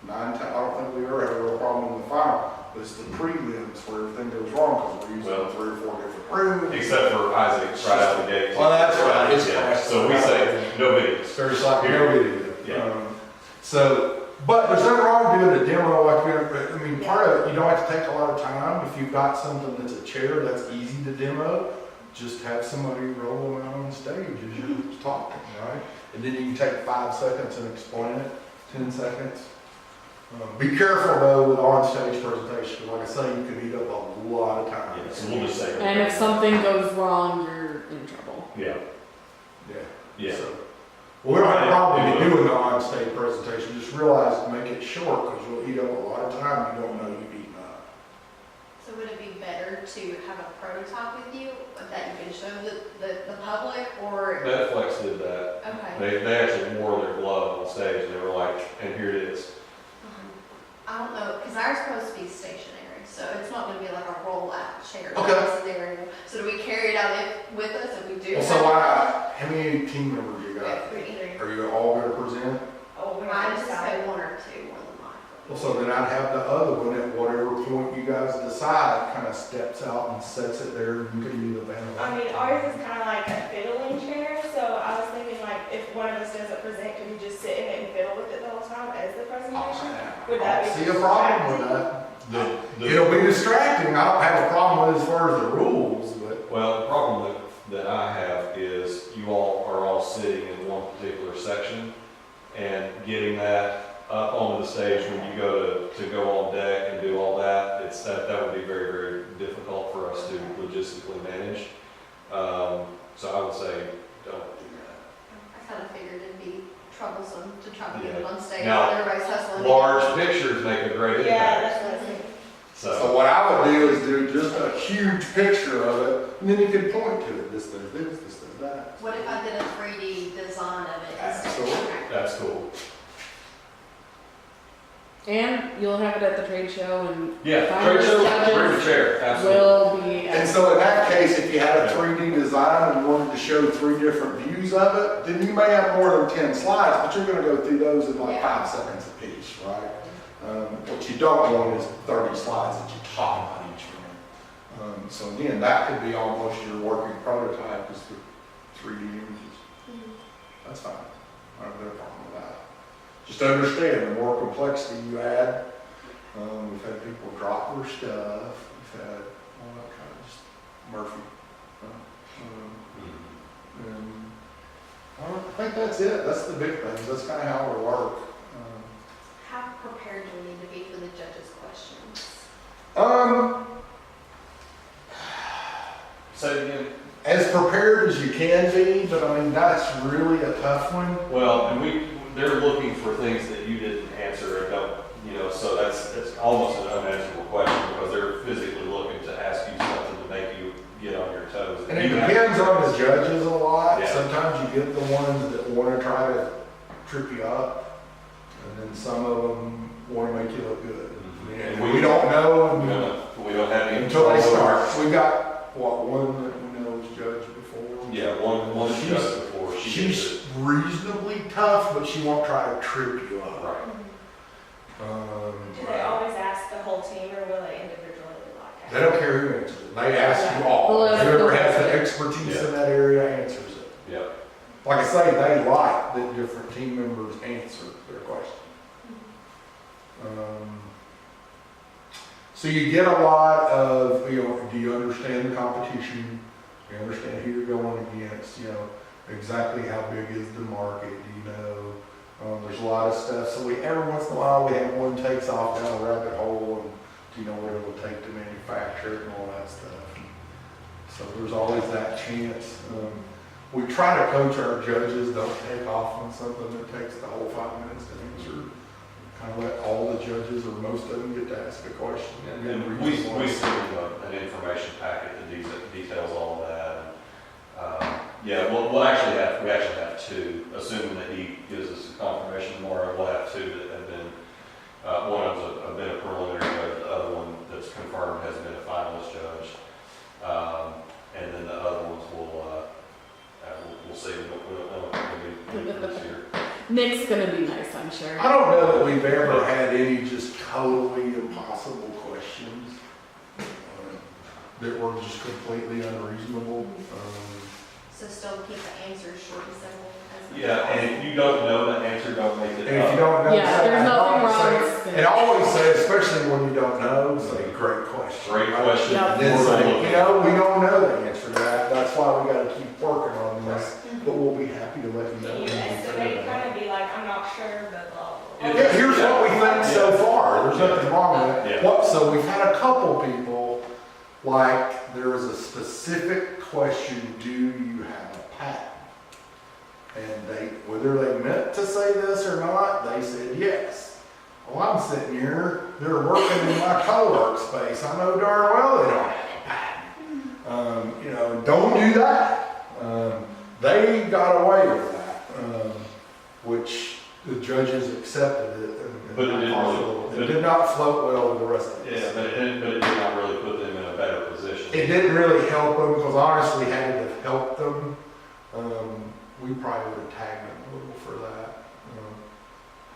9 times, I don't think we ever had a real problem in the final, but it's the prelims where everything goes wrong because we're using Well, 3 or 4 different rooms. Except for Isaac right out the gate. Well, that's right. His Yeah. class. So we say, no videos. There's like no video. Yeah. So But there's nothing wrong with doing a demo like I mean, part of it, you don't have to take a lot of time. If you've got something that's a chair that's easy to demo, just have somebody roll them out on stage as you're talking, right? And then you can take 5 seconds and explain it, 10 seconds. Be careful though with on-stage presentation, 'cause like I say, you can eat up a lot of time. Yeah, so we'll just say. And if something goes wrong, you're in trouble. Yeah, Yeah. yeah. So, well, we don't have a problem with doing the on-stage presentation, just realize, make it short, because you'll eat up a lot of time you don't know you've eaten up. So would it be better to have a prototype with you that you can show the public, or, Netflix did that. okay? They actually wore their glove on stage, and they were like, and here it is. I don't know, because ours is supposed to be stationary, so it's not gonna be like a roll-out chair. Okay. That's there. So do we carry it out with us if we do? Well, so how many team members you got? Either. Are you all gonna present? Oh, we're I gonna anticipate decide. 1 or 2 more than likely. Well, so then I'd have the other one at whatever point you guys decide, kind of steps out and sets it there, and you can do the banner. I mean, ours is kind of like a fiddling chair, so I was thinking like, if one of us doesn't present, could we just sit in it and fiddle with it the whole time as the presentation? Would that be See a problem with that? It'll be distracting, I don't have a problem with it as far as the rules, but. Well, the problem that I have is you all are all sitting in one particular section, and getting that up onto the stage when you go to go on deck and do all that, that would be very, very difficult for us to logistically manage. So I would say, don't do that. I kind of figured it'd be troublesome to try to get Yeah. it on stage Now, while everybody's hustling. Large pictures make a great Yeah, impact, that's what I was thinking. So what I would do is do just a huge picture of it, and then you can point to it, this does this does that. What if I did a 3D design of it? instead? Absolutely. Okay. that's cool. And you'll have it at the trade show and Yeah, Finals trade show, judges bring the chair, absolutely. will be. And so in that case, if you had a 3D design and wanted to show 3 different views of it, then you may have more than 10 slides, but you're gonna go through those in like Yeah. 5 seconds apiece, right? What you don't want is 30 slides that you talk on each one. So again, that could be almost your working prototype, is the 3D images. That's fine. I don't have a problem with that. Just understand, the more complexity you add, we've had people drop their stuff, we've had all that kind of just Murphy. And I think that's it. That's the big things. That's kind of how it work. How prepared do we need to be for the judges' questions? Say it again. As prepared as you can be, but I mean, that's really a tough one. Well, and they're looking for things that you didn't answer and don't, so it's almost an unanswerable question, because they're physically looking to ask you something to make you get on your toes. And it You have- depends on the judges a lot. Yeah. Sometimes you get the ones that want to try to trip you up, and then some of them want to make you look good. And We don't know we don't have any. until they start. We got, one that we know was judged before. Yeah, one She's- judge before she gets She's reasonably tough, but she won't try to trip you it. up. Right. Do they always ask the whole team, or will they individually like? They don't care who answers it. They ask you all. Well, Whoever that's- has the expertise in that area answers it. Yeah. Like I say, they like that different team members answer their question. So you get a lot of, do you understand the competition? Do you understand who you're going against? Exactly how big is the market? Do you know? There's a lot of stuff. So every once in a while, we have one takes off down a rabbit hole, and do you know what it'll take to manufacture it and all that stuff. So there's always that chance. We try to coach our judges, don't take off on something that takes the whole 5 minutes to answer. Kind of let all the judges, or most of them, get to ask a question. And we send them an information packet that details all of that. Yeah, we actually have 2, assuming that he gives us a confirmation tomorrow. We'll have 2 that have been, one of them's have been a preliminary judge, the other one that's confirmed has been a finalist judge. And then the other ones we'll see what this year. Nick's gonna be nice, I'm sure. I don't know that we've ever had any just totally impossible questions that were just completely unreasonable. So So still keep the answers short and simple as. Yeah, and if you don't know the answer, don't make it And if you up. don't know. Yeah, say, there's I nothing always wrong say- with And I always say, especially when you don't know, say, great question. Great right? question. Yeah. And then We're gonna say, look you at know, it. we don't know the answer to that, that's why we gotta keep working on this, but we'll be happy to let you know. Can you when we estimate, figure it out. kind of be like, I'm not sure, but blah, blah, Yeah, blah. Yeah, here's what we think so far, there's nothing wrong with Yeah. it. What, so we've had a couple people, like, there is a specific question, do you have a patent? And they, whether they meant to say this or not, they said yes. Well, I'm sitting here, they're working in my co-work space, I know darn well they don't have a patent. You know, don't do that. They got away with that, which the judges accepted it. and- But it didn't really- It did not float well with the rest of us. Yeah, but it did not really put them in a better position. It didn't really help them, because honestly, had it have helped them, we probably would have tagged them a little for that.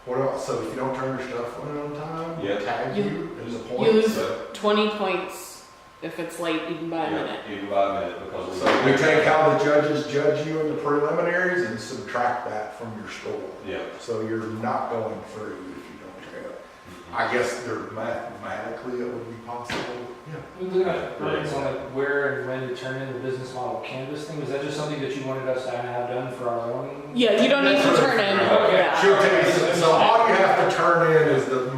What else? So if you don't turn your stuff in on time, Yeah. we'll tag you as a point. You lose So, 20 points if it's late, even by a yeah, minute. even by a minute, because So we take how the judges judge you in the preliminaries and subtract that from your score. Yeah. So you're not going through if you don't show up. I guess mathematically it would be possible. Yeah. We look at ordinance on like where and when to turn in the business model canvas thing, was that just something that you wanted us to have done for our own? Yeah, you don't need to turn in. Okay. Yeah. She'll tell you, so all you have to turn in is the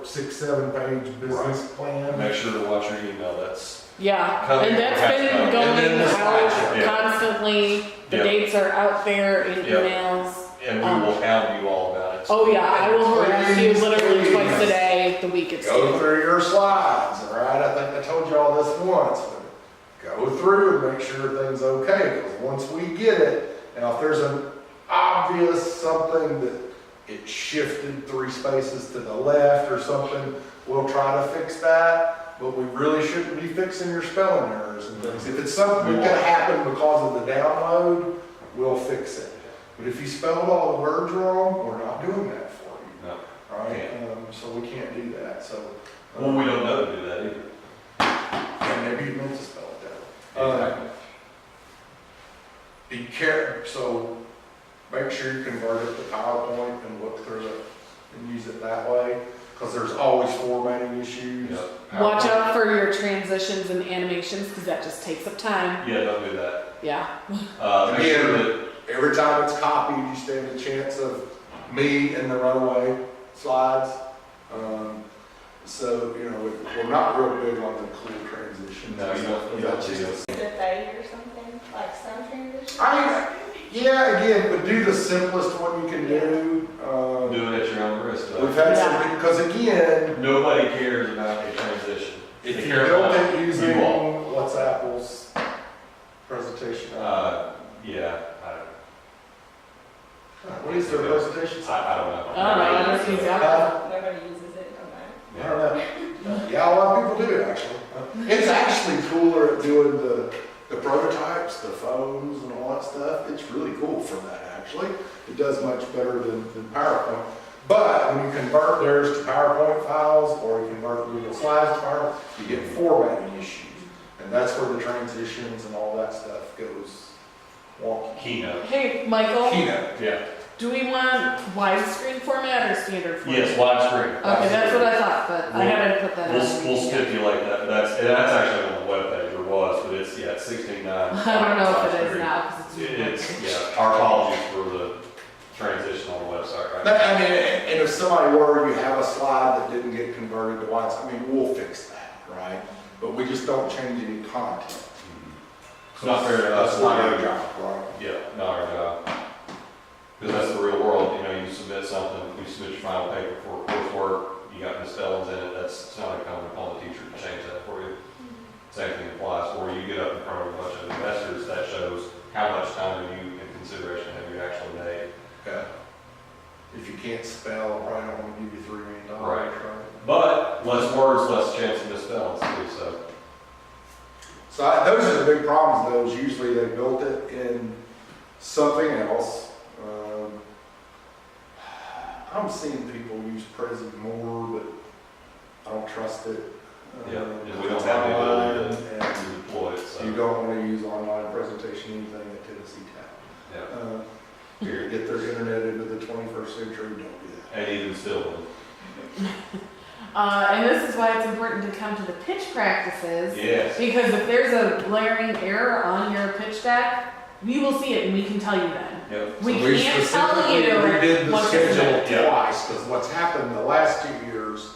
6-7 page business plan. Make sure to watch your email, that's, Yeah, Coming and that's perhaps been coming. going And then the out slideshow. Yeah. constantly. The Yeah. dates are out there in Yeah. emails. and we will hound you all about it. Oh yeah, I will harass you Please, literally please. twice a day, the week it's Go due. through your slides, all right? I think I told you all this once, but go through and make sure everything's okay, because once we get it, now if there's an obvious something that it shifted 3 spaces to the left or something, we'll try to fix that, but we really shouldn't be fixing your spelling errors and things. If it's something that could happen because of the download, we'll fix it. But if you spelled all the words wrong, we're not doing that for you. No. All right, so we can't do that, so. Well, we don't know to do that either. And maybe you meant to spell it that way. Exactly. Be careful, so make sure you convert it to PowerPoint and look through it and use it that way, because there's always formatting issues. Yeah. Watch out for your transitions and animations, because that just takes up time. Yeah, don't do that. Yeah. Make sure that, Every time it's copied, you stand a chance of me and the runaway slides. So, you know, we're not real big on the cool transitions. no, you don't That's see just- it. Is it fade or something, like some transition? I mean, yeah, again, but do the simplest one you can do. Do it at your own risk. though. We've had Yeah. some, because again, Nobody cares about a transition. if They you care built about it using, you all. what's Apple's presentation? Yeah, What is their presentation? I don't know. I don't know, I don't use that. Nobody uses it, don't they? I don't know. Yeah, a lot of people do, actually. It's actually cooler at doing the prototypes, the phones and all that stuff. It's really cool for that, actually. It does much better than PowerPoint. But when you convert theirs to PowerPoint files, or you convert Google Slides to PowerPoint, you get formatting issues. And that's where the transitions and all that stuff goes wonky. Keynote. Hey, Michael, Keynote. Yeah. do we want widescreen format or standard format? Yes, widescreen. Okay, that's what I thought, but I haven't put that We'll on. we'll stipulate that. That's actually on the webpage, or was, but it's, yeah, it's 16:9. I don't know if it is now, because it's. It's, yeah, our apologies for the transition on the website right now. I mean, and if somebody were, you have a slide that didn't get converted to whites, I mean, we'll fix that, right? But we just don't change any content. It's not fair to us. That's not our job, right? Yeah, not our job. Because that's the real world, you know, you submit something, you submit your final paper for coursework, you got misspellings in it, it's not incumbent upon the teacher to change that for you. Same thing applies, or you get up in front of a bunch of investors, that shows how much time have you, in consideration, have you actually made. Okay. If you can't spell, I probably don't want to give you $3 million, Right. right? But less words, less chance of misspellings too, so. So those are the big problems, though, is usually they built it in something else. I'm seeing people use Prezi more, but I don't trust it. Yeah, and we don't have the ability online, to deploy it, so. and you don't want to use online presentation, anything at Tennessee Tech. Yeah, period. Get their internet into the 21st century, don't do that. And even still, And this is why it's important to come to the pitch practices. yes, Because if there's a glaring error on your pitch deck, we will see it and we can tell you then. yep. We So can't tell specifically you redid the what to schedule submit. Yeah. twice, because what's happened the last 2 years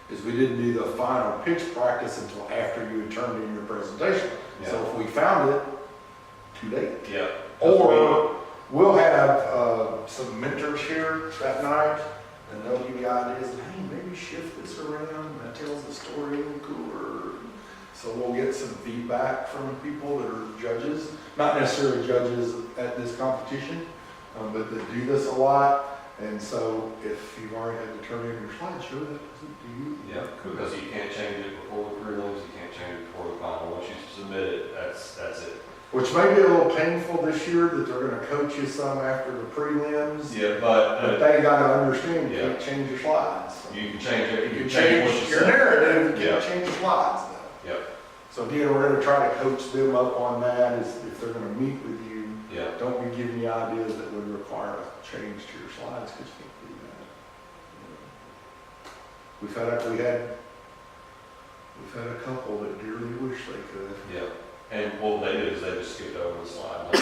is we didn't do the final pitch practice until after you had turned in your presentation. So if we found it, too late. Yep. Or we'll have some mentors here that night, and they'll give you ideas, hey, maybe shift this around, that tells the story a little cooler. So we'll get some feedback from people that are judges, not necessarily judges at this competition, but that do this a lot. And so if you've already had to turn in your slideshow, that doesn't do you. Yeah, because you can't change it before the prelims, you can't change it before the final. Once you submit it, that's it. Which may be a little painful this year, that they're gonna coach you some after the prelims. Yeah, But but they gotta understand, you Yeah. can't change your slides. you can change it, You you can can change what change you your say. narrative, you Yeah. can't change your slides though. Yep, So again, we're gonna try to coach them up on that, is if they're gonna meet with you, yeah. don't be giving you ideas that would require a change to your slides, because you can't do that. We've had a couple that dearly wish they could. Yeah, and what they did is they just skipped over the slide, like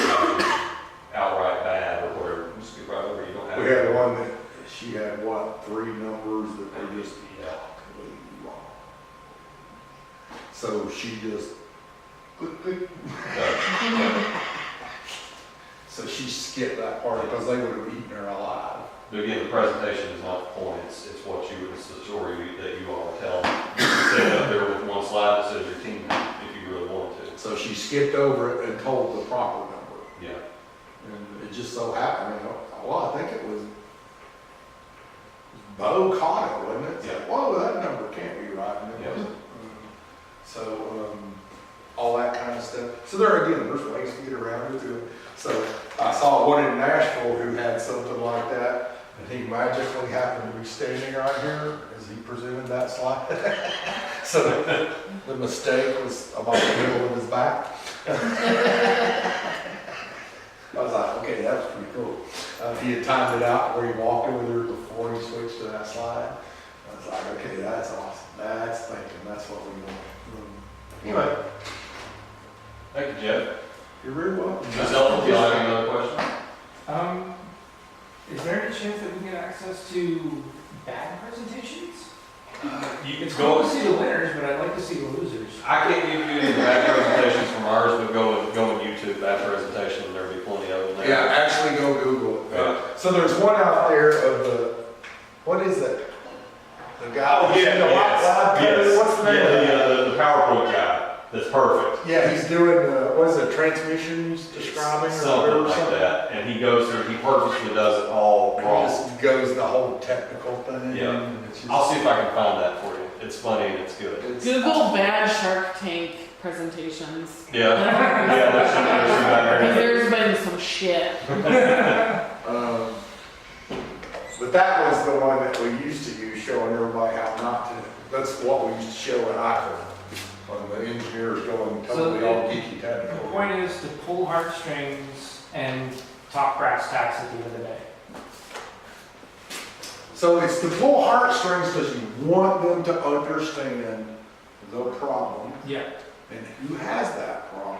outright bad or whatever, just skip right over, you don't have. We had one that, she had what, 3 numbers that were just Yeah. completely wrong. So she just, click. So she skipped that part because they would have eaten her alive. But again, the presentation is not the point, it's what you, it's the story that you are telling. You can sit up there with one slide that says your team, if you really wanted to. So she skipped over it and told the proper number. Yeah, And it just so happened, well, I think it was Bo caught it, wasn't it? Yeah. Whoa, that number can't be right. And it Yeah. wasn't. So, all that kind of stuff. So there again, there's ways to get around it too. So I saw one in Nashville who had something like that, and he magically happened to be standing right here as he presented that slide. So the mistake was about the middle of his back. I was like, okay, that was pretty cool. He had timed it out where he walked over there before he switched to that slide. I was like, okay, that's awesome. That's thinking, that's what we want. Anyway, thank you, Jeff. you're very welcome. Ms. Elton, do you have another question? Is there any chance that we get access to bad presentations? You It's can cool go, to see the winners, but I'd like to see the losers. I can't give you any bad presentations from ours, but go on YouTube, bad presentation, and there'll be plenty of them there. Yeah, actually go Google it. Yeah. So there's one out there of the, what is it? The guy. Oh, yeah, the white slide cutter, yes. What's the name of that? Yeah, the PowerPoint guy, that's perfect. Yeah, he's doing, what is it, transmissions describing or Something whatever, like something? that, and he goes through, he purposely does it all He wrong. just goes the whole technical thing. Yeah. and it's just- I'll see if I can find that for you. It's funny and it's good. it's- Google bad Shark Tank presentations. Yeah, yeah, there's some bad Because areas. there's been some shit. Um, But that was the one that we used to use, showing everybody how not to, that's what we used to show at ICO, when the engineers going totally all geeky The technical. point is to pull heartstrings and talk brass tacks at the end of the day. So it's to pull heartstrings because you want them to understand the problem Yeah. and who has that problem,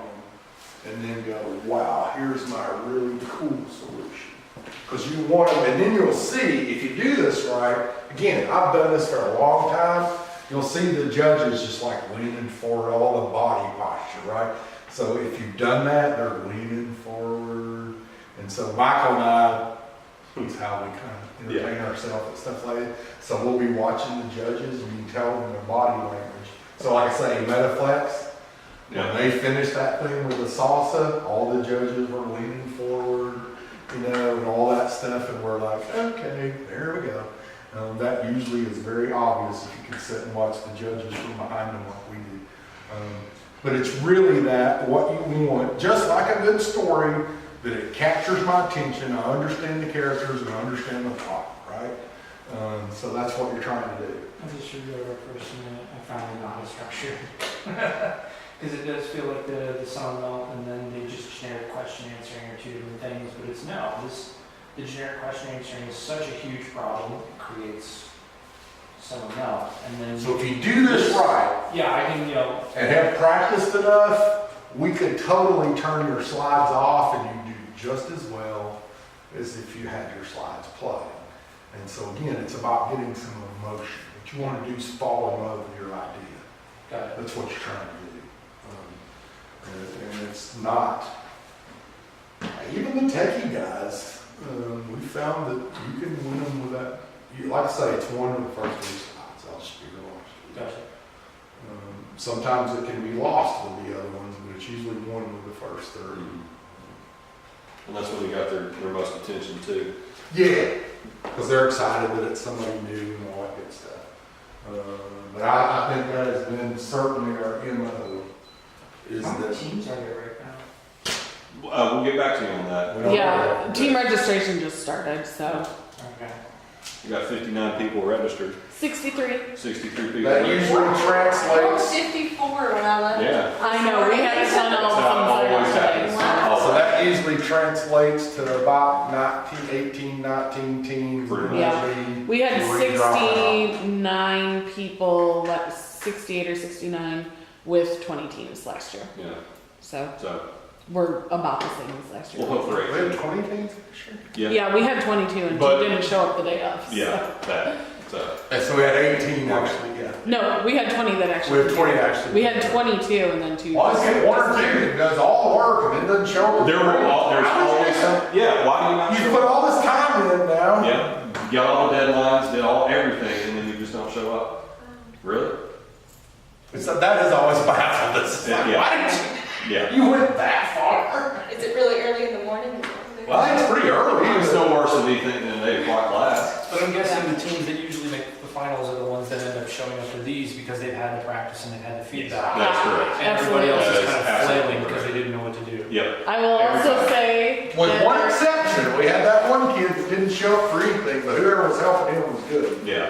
and then go, wow, here's my really cool solution. Because you want them, and then you'll see, if you do this right, again, I've done this for a long time, you'll see the judges just like leaning forward, all the body posture, right? So if you've done that, they're leaning forward. And so Michael and I, it's how we kind of entertain ourselves and stuff like that. So we'll be watching the judges and you can tell them their body language. So like I say, Metaflex, when they finished that thing with the salsa, all the judges were leaning forward, and all that stuff, and we're like, okay, there we go. That usually is very obvious if you can sit and watch the judges from behind them like we do. But it's really that, what you want, just like a good story, that it captures my attention, I understand the characters and I understand the plot, right? So that's what you're trying to do. I just reviewed our first minute, I found it not as structured. Because it does feel like the Sun Belt and then the just generic question answering are two different things, but it's no, the generic question answering is such a huge problem, it creates someone else, and then. So if you do this right Yeah, I can, and have practiced enough, we could totally turn your slides off and you do just as well as if you had your slides playing. And so again, it's about getting some emotion. What you want to do is fall in love with your idea. got it. That's what you're trying to do. And it's not, even the techie guys, we found that you can win them with that. Like I say, it's one of the first three slides. I'll just be real honest with you. Gotcha. Sometimes it can be lost with the other ones, but it's usually one with the first three. And that's when they got their most attention too. Yeah, because they're excited that it's somebody new and all that good stuff. But I think that has been certainly our MO. Is How many that teams are there right now? We'll get back to you on that. we don't Yeah, know. team registration just started, so Okay. We got 59 people registered, 63. 63 people. That usually translates. 54 when I left. Yeah. I know, we haven't done all That's how it always the happens. Wow. So that usually translates to about 19 teams. Pretty much. We had Three drop out. 69 people, 68 or 69 with 20 teams last year. Yeah, So so we're about the same as last we'll year. hope for We had 18. 20 teams this year? Yeah, Yeah, we had 22 and But- two didn't show up the day of. so. yeah, that, so. And so we had 18 actually, yeah. No, we had 20 that actually. We have 20 actually. We had 22 and then two. Well, I get one or two that does all the work and it doesn't show up. There's always some, yeah, why do you not You show put up? all this time in now. Yeah, got all the deadlines, did all, everything, and then you just don't show up. Really? So that has always baffled us. It's like, Yeah. why didn't Yeah. you went that far? Is it really early in the morning? Well, I think it's pretty early. It's no worse than me thinking an 8 o'clock class. But I'm guessing the teams that usually make the finals are the ones that end up showing up for these because they've had the practice and they've had the feedback. That's correct. And everybody else That is is kind of absolutely flailing because correct. they didn't know what to do. Yep. I will also Everybody. say. With that one there- exception, we had that one kid that didn't show up for anything, but whoever was helping him was good. Yeah.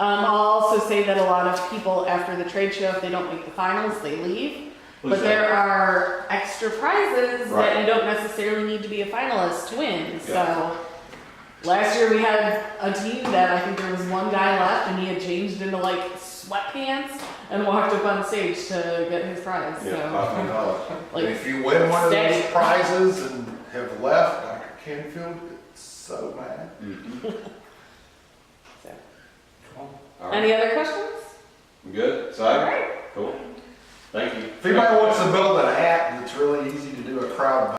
I'll also say that a lot of people after the trade show, if they don't make the finals, they leave. But there are extra prizes that Right. you don't necessarily need to be a finalist to win. Yeah. So last year we had a team that I think there was one guy left and he had changed into like sweatpants and walked up on stage to get his prize. Yeah. So And like if you win one of those Stay. prizes and have left, Dr. Canfield gets so mad. Mhm. Cool. All right. any other questions? Good? All Simon? right. Cool. Thank you. If anybody wants to build